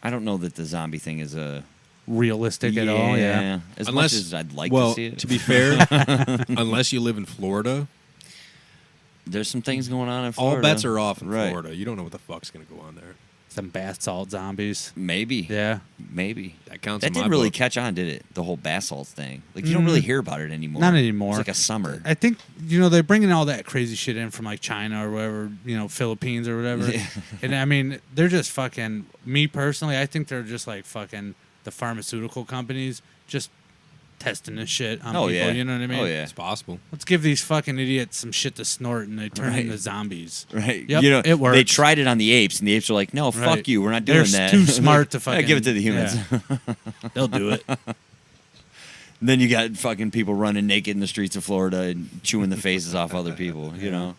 I don't know that the zombie thing is a Realistic at all. Yeah. As Unless- much as I'd like well, to see it. to be fair, unless you live in Florida, There's some things going on in Florida. all bets are off in Right. Florida. You don't know what the fuck's gonna go on there. Some bath salt zombies. Maybe. Yeah. Maybe. That counts. That in my didn't really book. catch on, did it? The whole basalt thing. Like you don't really hear about it anymore. Not anymore. It's like a summer. I think they're bringing all that crazy shit in from like China or whatever, Philippines or whatever. Yeah. And I mean, they're just fucking. Me personally, I think they're just like fucking the pharmaceutical companies just testing this shit on Oh, people. yeah. You know what I mean? Oh, yeah. It's possible. Let's give these fucking idiots some shit to snort and they turn Right. into zombies. Right. Yep, it works. They tried it on the apes, and the apes were like, "No, fuck Right. you. We're not doing They're that." too smart to Yeah, fucking give it to the humans. yeah. They'll do it. Then you got fucking people running naked in the streets of Florida and chewing the faces off other people. You know,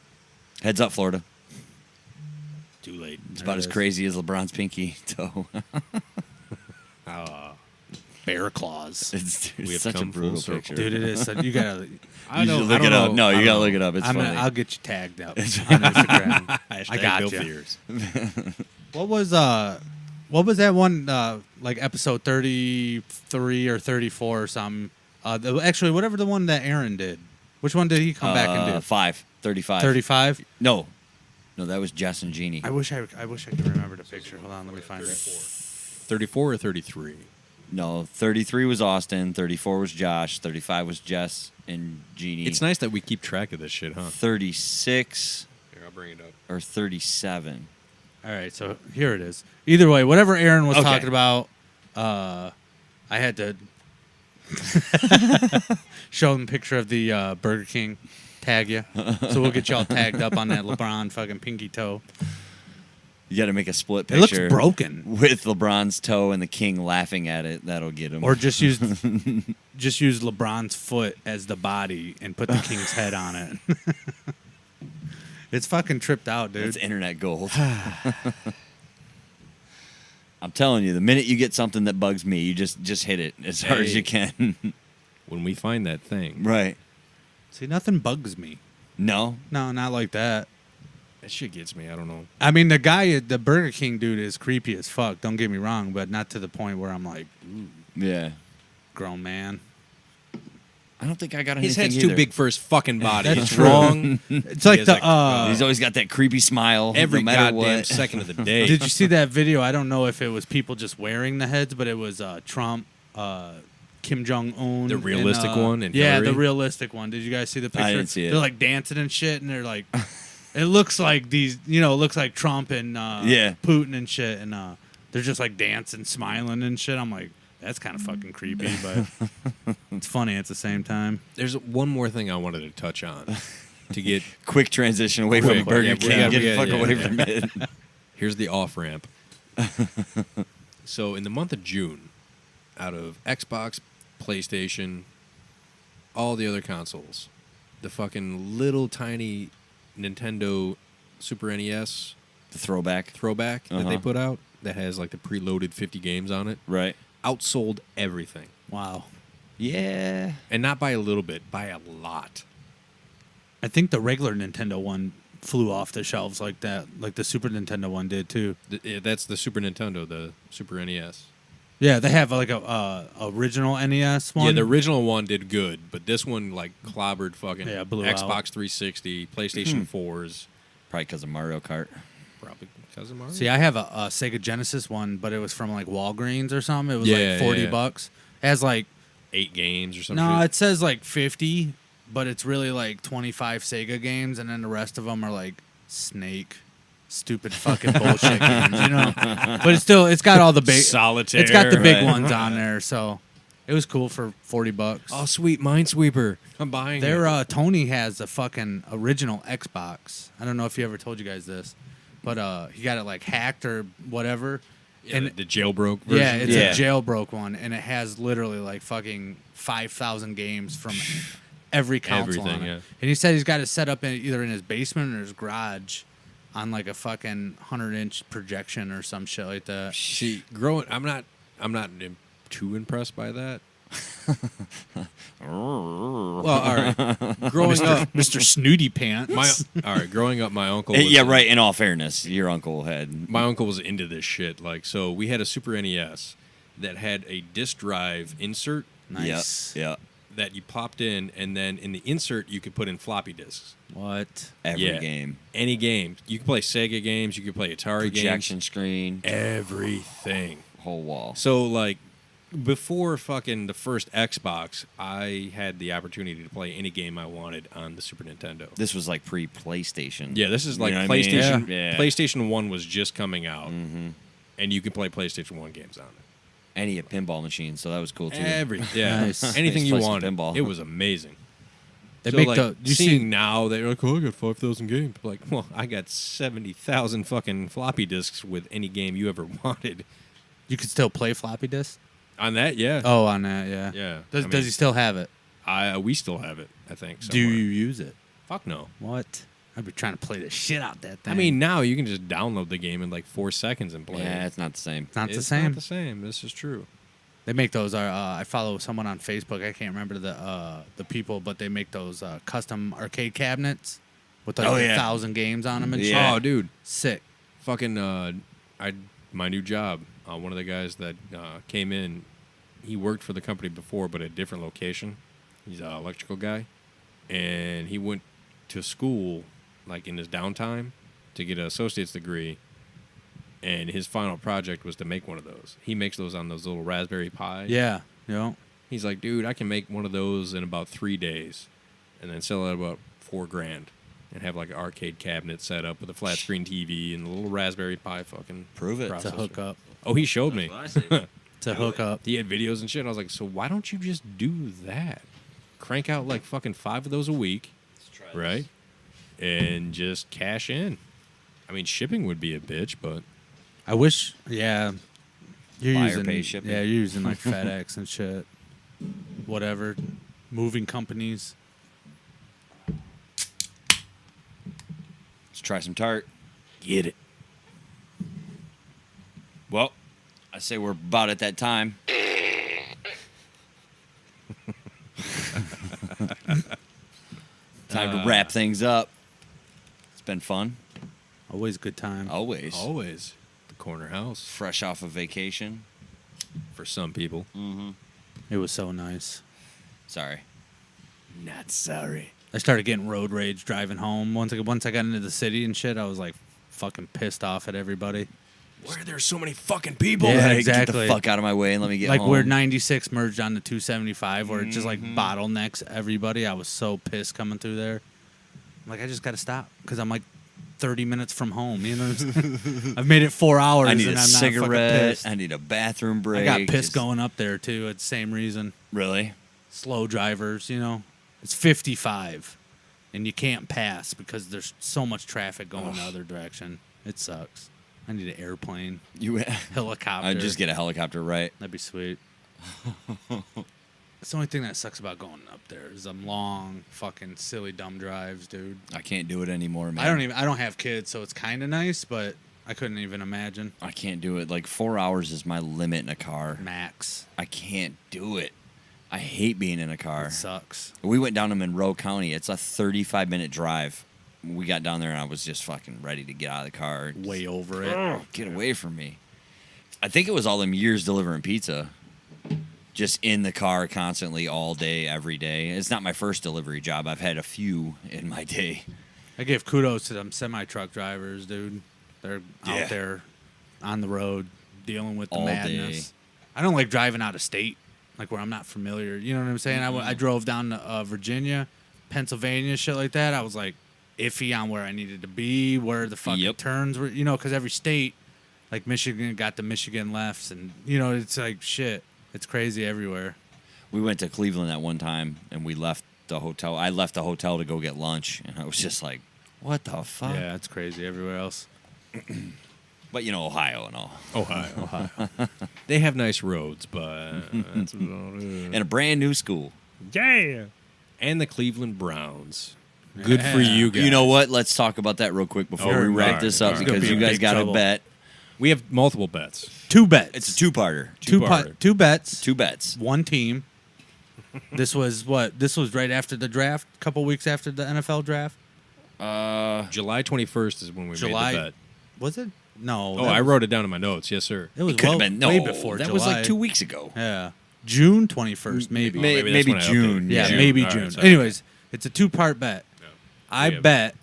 heads up, Florida. Too late. It's about as crazy as LeBron's pinky toe. Bear claws. It's We have such a come full brutal circle. picture. Dude, it is. You gotta. You should look it up. No, you gotta look it up. It's funny. I'll get you tagged up on Instagram. I got Bill you. Pheers. What was that one like episode 33 or 34 or something? Actually, whatever the one that Aaron did. Which one did he come back and do? 35. 35. No, that was Jess and Jeannie. I wish I could remember the picture. Hold on, let me find it. 34 or 33? No, 33 was Austin. 34 was Josh. 35 was Jess and Jeannie. It's nice that we keep track of this shit, huh? 36 Here, I'll bring it up. or 37. All right, so here it is. Either way, whatever Aaron was Okay. talking about, I had to show him a picture of the Burger King, tag you. So we'll get y'all tagged up on that LeBron fucking pinky toe. You got to make a split It looks picture broken. with LeBron's toe and the king laughing at it. That'll get him. Or just use LeBron's foot as the body and put the king's head on it. It's fucking tripped out, dude. it's internet gold. I'm telling you, the minute you get something that bugs me, you just hit it as hard as Hey. you can. When we find that thing, Right. See, nothing bugs me. No. No, not like that. that shit gets me. I don't know. I mean, the Burger King dude is creepy as fuck. Don't get me wrong, but not to the point where I'm like, ooh, Yeah. grown man. I don't think I got His anything head's too either. big for his fucking body. That's It's true. wrong. It's like has the. that- He's always got that creepy smile. Every no matter goddamn what. second of the day. Did you see that video? I don't know if it was people just wearing the heads, but it was Trump, Kim Jong Un, The realistic one, and yeah, Hillary? the realistic one. Did you guys see the picture? didn't see it. They're like dancing and shit, and they're like, it looks like these, it looks like Trump and Yeah. Putin and shit, and they're just like dancing, smiling and shit. I'm like, that's kind of fucking creepy, but it's funny at the same time. There's one more thing I wanted to touch on to get. Quick transition away Quick, from Burger yeah, King. we Get the got- fuck yeah, away yeah. from it. Here's the off ramp. So in the month of June, out of Xbox, PlayStation, all the other consoles, the fucking little tiny Nintendo Super NES The throwback. throwback that they Uh-huh. put out that has like the preloaded 50 games on it Right. outsold everything. Wow. Yeah. And not by a little bit, by a lot. I think the regular Nintendo one flew off the shelves like that, like the Super Nintendo one did too. That's the Super Nintendo, the Super NES. Yeah, they have like a original NES one. Yeah, the original one did good, but this one like clobbered fucking Yeah, blew Xbox out. 360, PlayStation 4s, Probably because of Mario Kart. probably because of Mario. See, I have a Sega Genesis one, but it was from like Walgreens or something. It was Yeah, like 40 yeah. bucks. It has like 8 games or something. no, it says like 50, but it's really like 25 Sega games, and then the rest of them are like Snake, stupid fucking bullshit games, But it's got all the big Solitaire. It's got the big right. ones on there, so it was cool for $40. Oh, sweet Minesweeper. I'm buying There, it. Tony has a fucking original Xbox. I don't know if he ever told you guys this, but he got it like hacked or whatever. Yeah, and the jailbroke version. yeah, it's Yeah. a jailbroke one, and it has literally like fucking 5,000 games from every console Everything, on it. yeah. And he said he's got it set up either in his basement or his garage on like a fucking 100-inch projection or some shit like that. See, growing, I'm not too impressed by that. Well, all right. Growing up, Mr. Snooty Pants. Growing up, my uncle. Was Yeah, right. In all fairness, your uncle had. My uncle was into this shit. Like, so we had a Super NES that had a disc drive insert. Nice. Yeah. That you popped in, and then in the insert you could put in floppy disks. What? Every game. Any game. You could play Sega games. You could play Atari Projection games. screen. Everything. Whole wall. So, like, before fucking the first Xbox, I had the opportunity to play any game I wanted on the Super Nintendo. This was like pre-PlayStation. Yeah, this is like You know what I mean? PlayStation. Yeah. PlayStation 1 was just coming out, and you could play PlayStation 1 games on it. And he had pinball machines, so that was cool too. Nice. Anything Nice you place for wanted. pinball. It was amazing. They So, make like, the. You seeing see? now they're like, oh, I got 5,000 games. Like, well, I got 70,000 fucking floppy disks with any game you ever wanted. You could still play floppy disk. On that, yeah. Oh, on that, yeah. Yeah. Does I mean, Does he still have it? we still have it, I think. Do somewhere. you use it? Fuck no. What? I'd be trying to play the shit out that thing. I mean, now you can just download the game in like 4 seconds and play Yeah, it. it's not the same. it's not the It's same. not the same. This is true. They make those. I follow someone on Facebook. I can't remember the people, but they make those custom arcade cabinets with like Oh, 1,000 games on them and shit. Yeah. Oh, dude. Sick. Fucking, my new job, one of the guys that came in, he worked for the company before, but at a different location. He's an electrical guy. And he went to school, like, in his downtime to get an associate's degree. And his final project was to make one of those. He makes those on those little Raspberry Pi. Yeah. You know. He's like, dude, I can make one of those in about 3 days and then sell it at about $4,000 and have like an arcade cabinet set up with a flat screen TV and a little Raspberry Pi fucking Prove it. To processor. hook up. Oh, he showed me. To hook up. He had videos and shit. I was like, so why don't you just do that? Crank out like fucking 5 of those a week, right? And just cash in. I mean, shipping would be a bitch, but I wish. Yeah. You're Buyer using. pay shipping. Yeah, you're using like FedEx and shit. Whatever. Moving companies. Let's try some tart. get it. Well, I say we're about at that time. Time to wrap things up. It's been fun. Always a good time. Always. Always the corner house Fresh off of vacation. for some people. It was so nice. Sorry. Not sorry. I started getting road rage driving home. Once I got into the city and shit, I was like fucking pissed off at everybody. Why are there so many fucking people? Yeah, Get exactly. the fuck out of my way and let me get Like home. where 96 merged on the 275 where it just like bottlenecks everybody. I was so pissed coming through there. I'm like, I just got to stop because I'm like 30 minutes from home. You know what I'm saying? I've made it 4 hours I need and a I'm not fucking cigarette. pissed. I need a bathroom break. I got pissed Just- going up there too. It's the same reason. Really? Slow drivers, you know. It's 55 and you can't pass because there's so much traffic going the other direction. It sucks. I need an airplane, You? helicopter. I'd just get a helicopter, right? That'd be sweet. That's the only thing that sucks about going up there is them long, fucking silly, dumb drives, dude. I can't do it anymore, man. I don't have kids, so it's kind of nice, but I couldn't even imagine. I can't do it. Like 4 hours is my limit in a car. Max. I can't do it. I hate being in a car. It sucks. We went down to Monroe County. It's a 35-minute drive. We got down there and I was just fucking ready to get out of the car. Way over it. Oh, get away from me. I think it was all them years delivering pizza. Just in the car constantly all day, every day. It's not my first delivery job. I've had a few in my day. I give kudos to them semi-truck drivers, dude. They're Yeah. out there on the road dealing with the All madness. day. I don't like driving out of state, like where I'm not familiar. You know what I'm saying? I drove down to Virginia, Pennsylvania, shit like that. I was like iffy on where I needed to be, where the fucking Yep. turns were, you know, because every state, like Michigan got the Michigan lefts, and, you know, it's like shit. It's crazy everywhere. We went to Cleveland at one time and we left the hotel. I left the hotel to go get lunch and I was just like, what the fuck? Yeah, it's crazy everywhere else. But you know, Ohio and all. Ohio. They have nice roads, but that's about it. And a brand new school. Yeah. And the Cleveland Browns. Good for you guys. You know what? Let's talk about that real quick before Oh, we wrap alright, this up alright. because It's gonna you be guys big got to trouble. bet. We have multiple bets. 2 bets. It's a two-parter. Two bets. 2 bets. 1 team. This was what? This was right after the draft. A couple weeks after the NFL draft. July 21st is when we made the bet. Was it? No. Oh, I wrote it down in my notes. Yes, sir. It was It could have been. No, way before that July. was like 2 weeks ago. Yeah. June 21st, maybe. Maybe that's when I June. updated. Yeah, June. maybe All right, June. sorry. Anyways, it's a 2-part bet. Yeah. I Yeah. bet.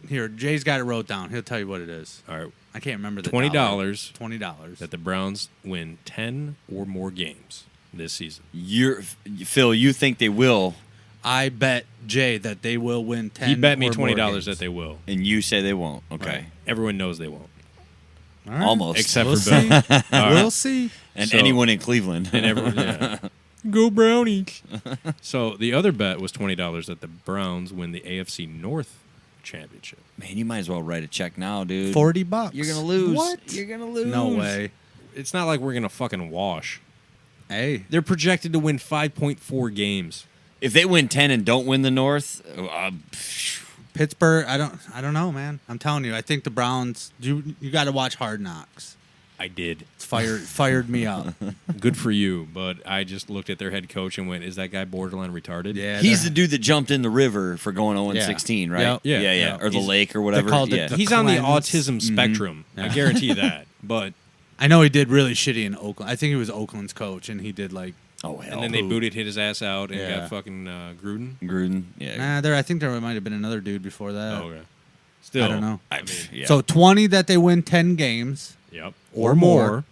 Here, Jay's got it wrote down. He'll tell you what it is. All right. I can't remember the $20 $20. that the Browns win 10 or more games this season. Phil, you think they will, I bet Jay that they will win 10. He bet me or more $20 games. that they will. and you say they won't. Okay. Right. Everyone knows they won't. All right. Almost. Except We'll for Bill. see. All right. We'll see. And So- anyone in Cleveland. And everyone, yeah. Go Brownies. So the other bet was $20 that the Browns win the AFC North championship. Man, you might as well write a check now, dude. $40. You're going to lose. What? You're going to lose. No way. It's not like we're going to fucking wash. Hey. They're projected to win 5.4 games. If they win 10 and don't win the North, Pittsburgh, I don't know, man. I'm telling you, I think the Browns. You got to watch Hard Knocks. I did. It's fired me up. Good for you, but I just looked at their head coach and went, is that guy borderline retarded? Yeah, he's the dude that jumped in the river for going 0-16, right? Yep. Yeah. Yeah. Or the He's- lake or whatever. called it Yeah. the He's on the Cleanse. autism spectrum. I guarantee you that. But I know he did really shitty in Oakland. I think he was Oakland's coach, and he did like. Oh, hell. and then they booted, hit his ass out, and Yeah. got fucking Gruden. Gruden. Yeah. Nah, I think there might have been another dude before that. Oh, okay. Still, I don't know. I mean, Yeah. So 20 that they win 10 games, yep. Or more.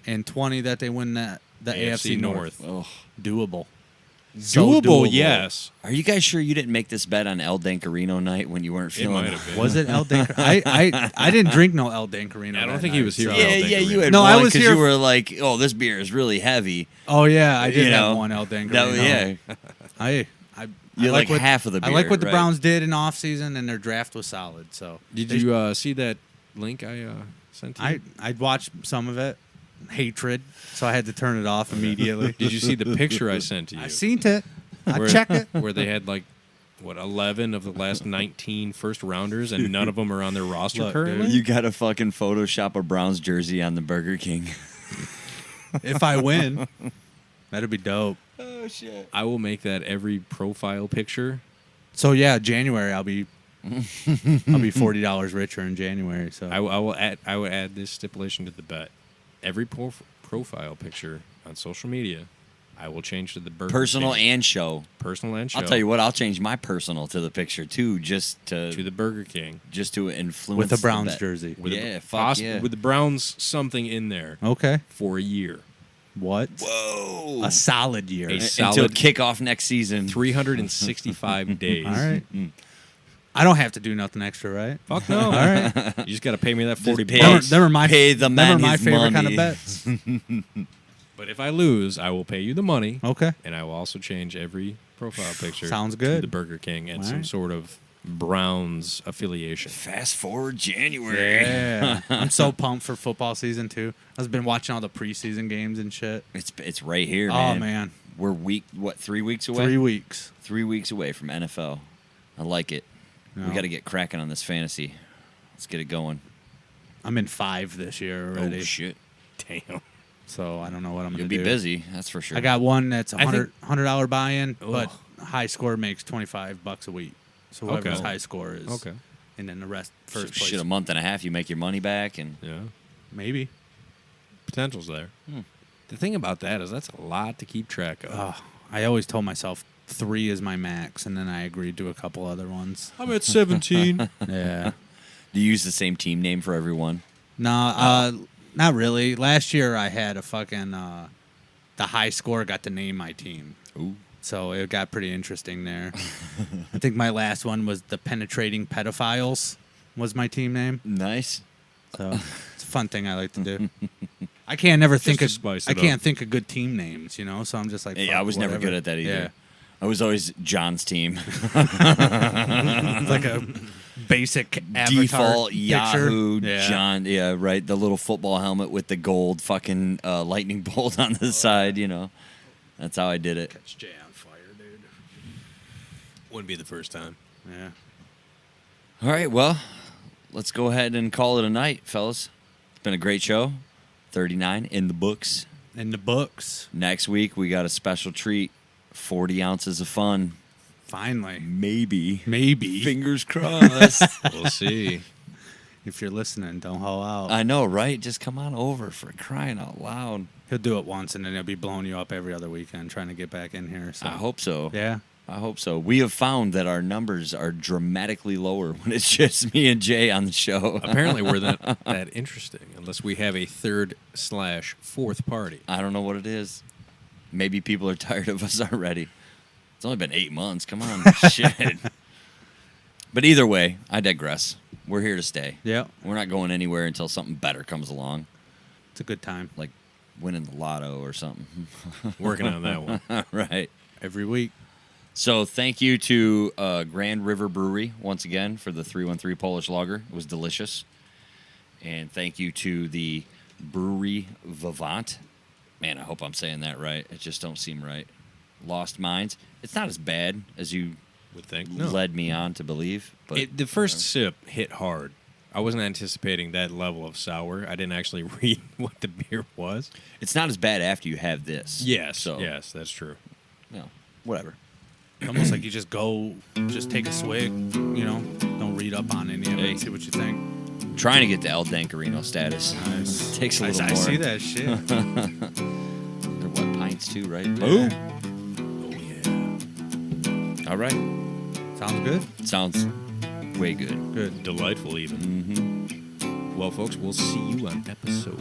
and 20 that they win the AFC North. Oh. Doable. Doable, yes. Are you guys sure you didn't make this bet on El Dancarino night when you weren't It feeling might have been. Was it El Dancarino? I didn't drink no El Dancarino. I don't that think he night, was here so- for El Yeah, Dancarino. you had No, one I was 'cause here you were like, oh, this beer is really heavy. Oh yeah, I did You have know, one El Dancarino. Yeah. I You're like like what, half of the I beer, like what the right. Browns did in off season, and their draft was solid. So Did you see that link I sent to you? I'd watched some of it. Hatred, so I had to turn it off immediately. Did you see the picture I sent to you? I seen it. I Where- check it. Where they had like, 11 of the last 19 first rounders, and none of them are on their roster Look, currently? dude. You got to fucking Photoshop a Browns jersey on the Burger King. If I win, that'd be dope. Oh, shit. I will make that every profile picture. So yeah, January I'll be $40 richer in January. So I will add this stipulation to the bet. Every profile picture on social media, I will change to the Burger Personal King. and show. Personal and show. I'll tell you what, I'll change my personal to the picture too, just to the Burger King influence with a the Browns bet. jersey. with Yeah, the, fuck yeah. with the Browns something in there Okay. for a year. What? Whoa. A solid year. A Until solid kickoff next season. 365 days. All right. I don't have to do nothing extra, right? Fuck no. All right. You just got to pay me that 40 pay- bucks. Them are my Pay the them man are my his favorite kind money. of bets. But if I lose, I will pay you the money, Okay. and I will also change every profile picture Sounds to good. the Burger King and All some right. sort of Browns affiliation. Fast forward January. Yeah. I'm so pumped for football season too. I've been watching all the preseason games and shit. It's right here, Oh man. man. We're 3 weeks away? 3 weeks. 3 weeks away from NFL. I like it. No. We got to get cracking on this fantasy. Let's get it going. I'm in 5 this year already. Oh, shit. Damn. So I don't know what I'm You'll gonna be do. busy, that's for sure. I got one that's I think- $100 buy-in, but Ugh. high score makes $25 a week. So whoever's Okay. high score is. Okay. And then the rest So first place. shit, a month and a half, you make your money back, and Yeah. Maybe. Potential's there. The thing about that is that's a lot to keep track of. Oh, I always told myself 3 is my max, and then I agreed to a couple other ones. I'm at 17. Yeah. do you use the same team name for everyone? No, not really. Last year I had a fucking the high score got to name my team. Ooh. So it got pretty interesting there. I think my last one was the Penetrating Pedophiles was my team name. Nice. So it's a fun thing I like to do. I can't never think to of spice I it can't up. think of good team names, you know. So I'm just like, Yeah, fuck, I was never whatever. good at that either. Yeah. I was always John's team. It's like a basic avatar Default picture. Yahoo Yeah. John. Yeah, right. The little football helmet with the gold fucking lightning bolt on the side, you know. That's how I did it. Catch Jay on fire, dude. Wouldn't be the first time. Yeah. All right, well, let's go ahead and call it a night, fellas. It's been a great show. 39 in the books. In the books. Next week, we got a special treat. 40 ounces of fun. Finally. Maybe. Fingers crossed. We'll see. If you're listening, don't haul out. I know, right? Just come on over for crying out loud. He'll do it once, and then he'll be blowing you up every other weekend trying to get back in here. So. I hope so. Yeah. I hope so. We have found that our numbers are dramatically lower when it's just me and Jay on the show. Apparently, we're not that interesting unless we have a third/fourth party. I don't know what it is. Maybe people are tired of us already. It's only been 8 months. Come on. Shit. But either way, I digress. We're here to stay. Yeah. We're not going anywhere until something better comes along, It's a good time. like winning the lotto or something. Working on that one. Right. Every week. So thank you to Grand River Brewery once again for the 313 Polish Lager. It was delicious. And thank you to the Brewery Vivant. Man, I hope I'm saying that right. It just don't seem right. Lost Minds. It's not as bad as you Would think. led me on to believe. But The first sip hit hard. I wasn't anticipating that level of sour. I didn't actually read what the beer was. it's not as bad after you have this. Yes, So, yes, that's true. whatever. Almost like you just go, just take a swig, don't read up on any of it, Hey. see what you think. Trying to get the El Dancarino status. Nice. Takes a little I more. see that shit. They're what, pints too, right? Boom. Oh, yeah. All right. Sounds good. Sounds way good. Good. Delightful, even. Mm-hmm. Well, folks, we'll see you on episode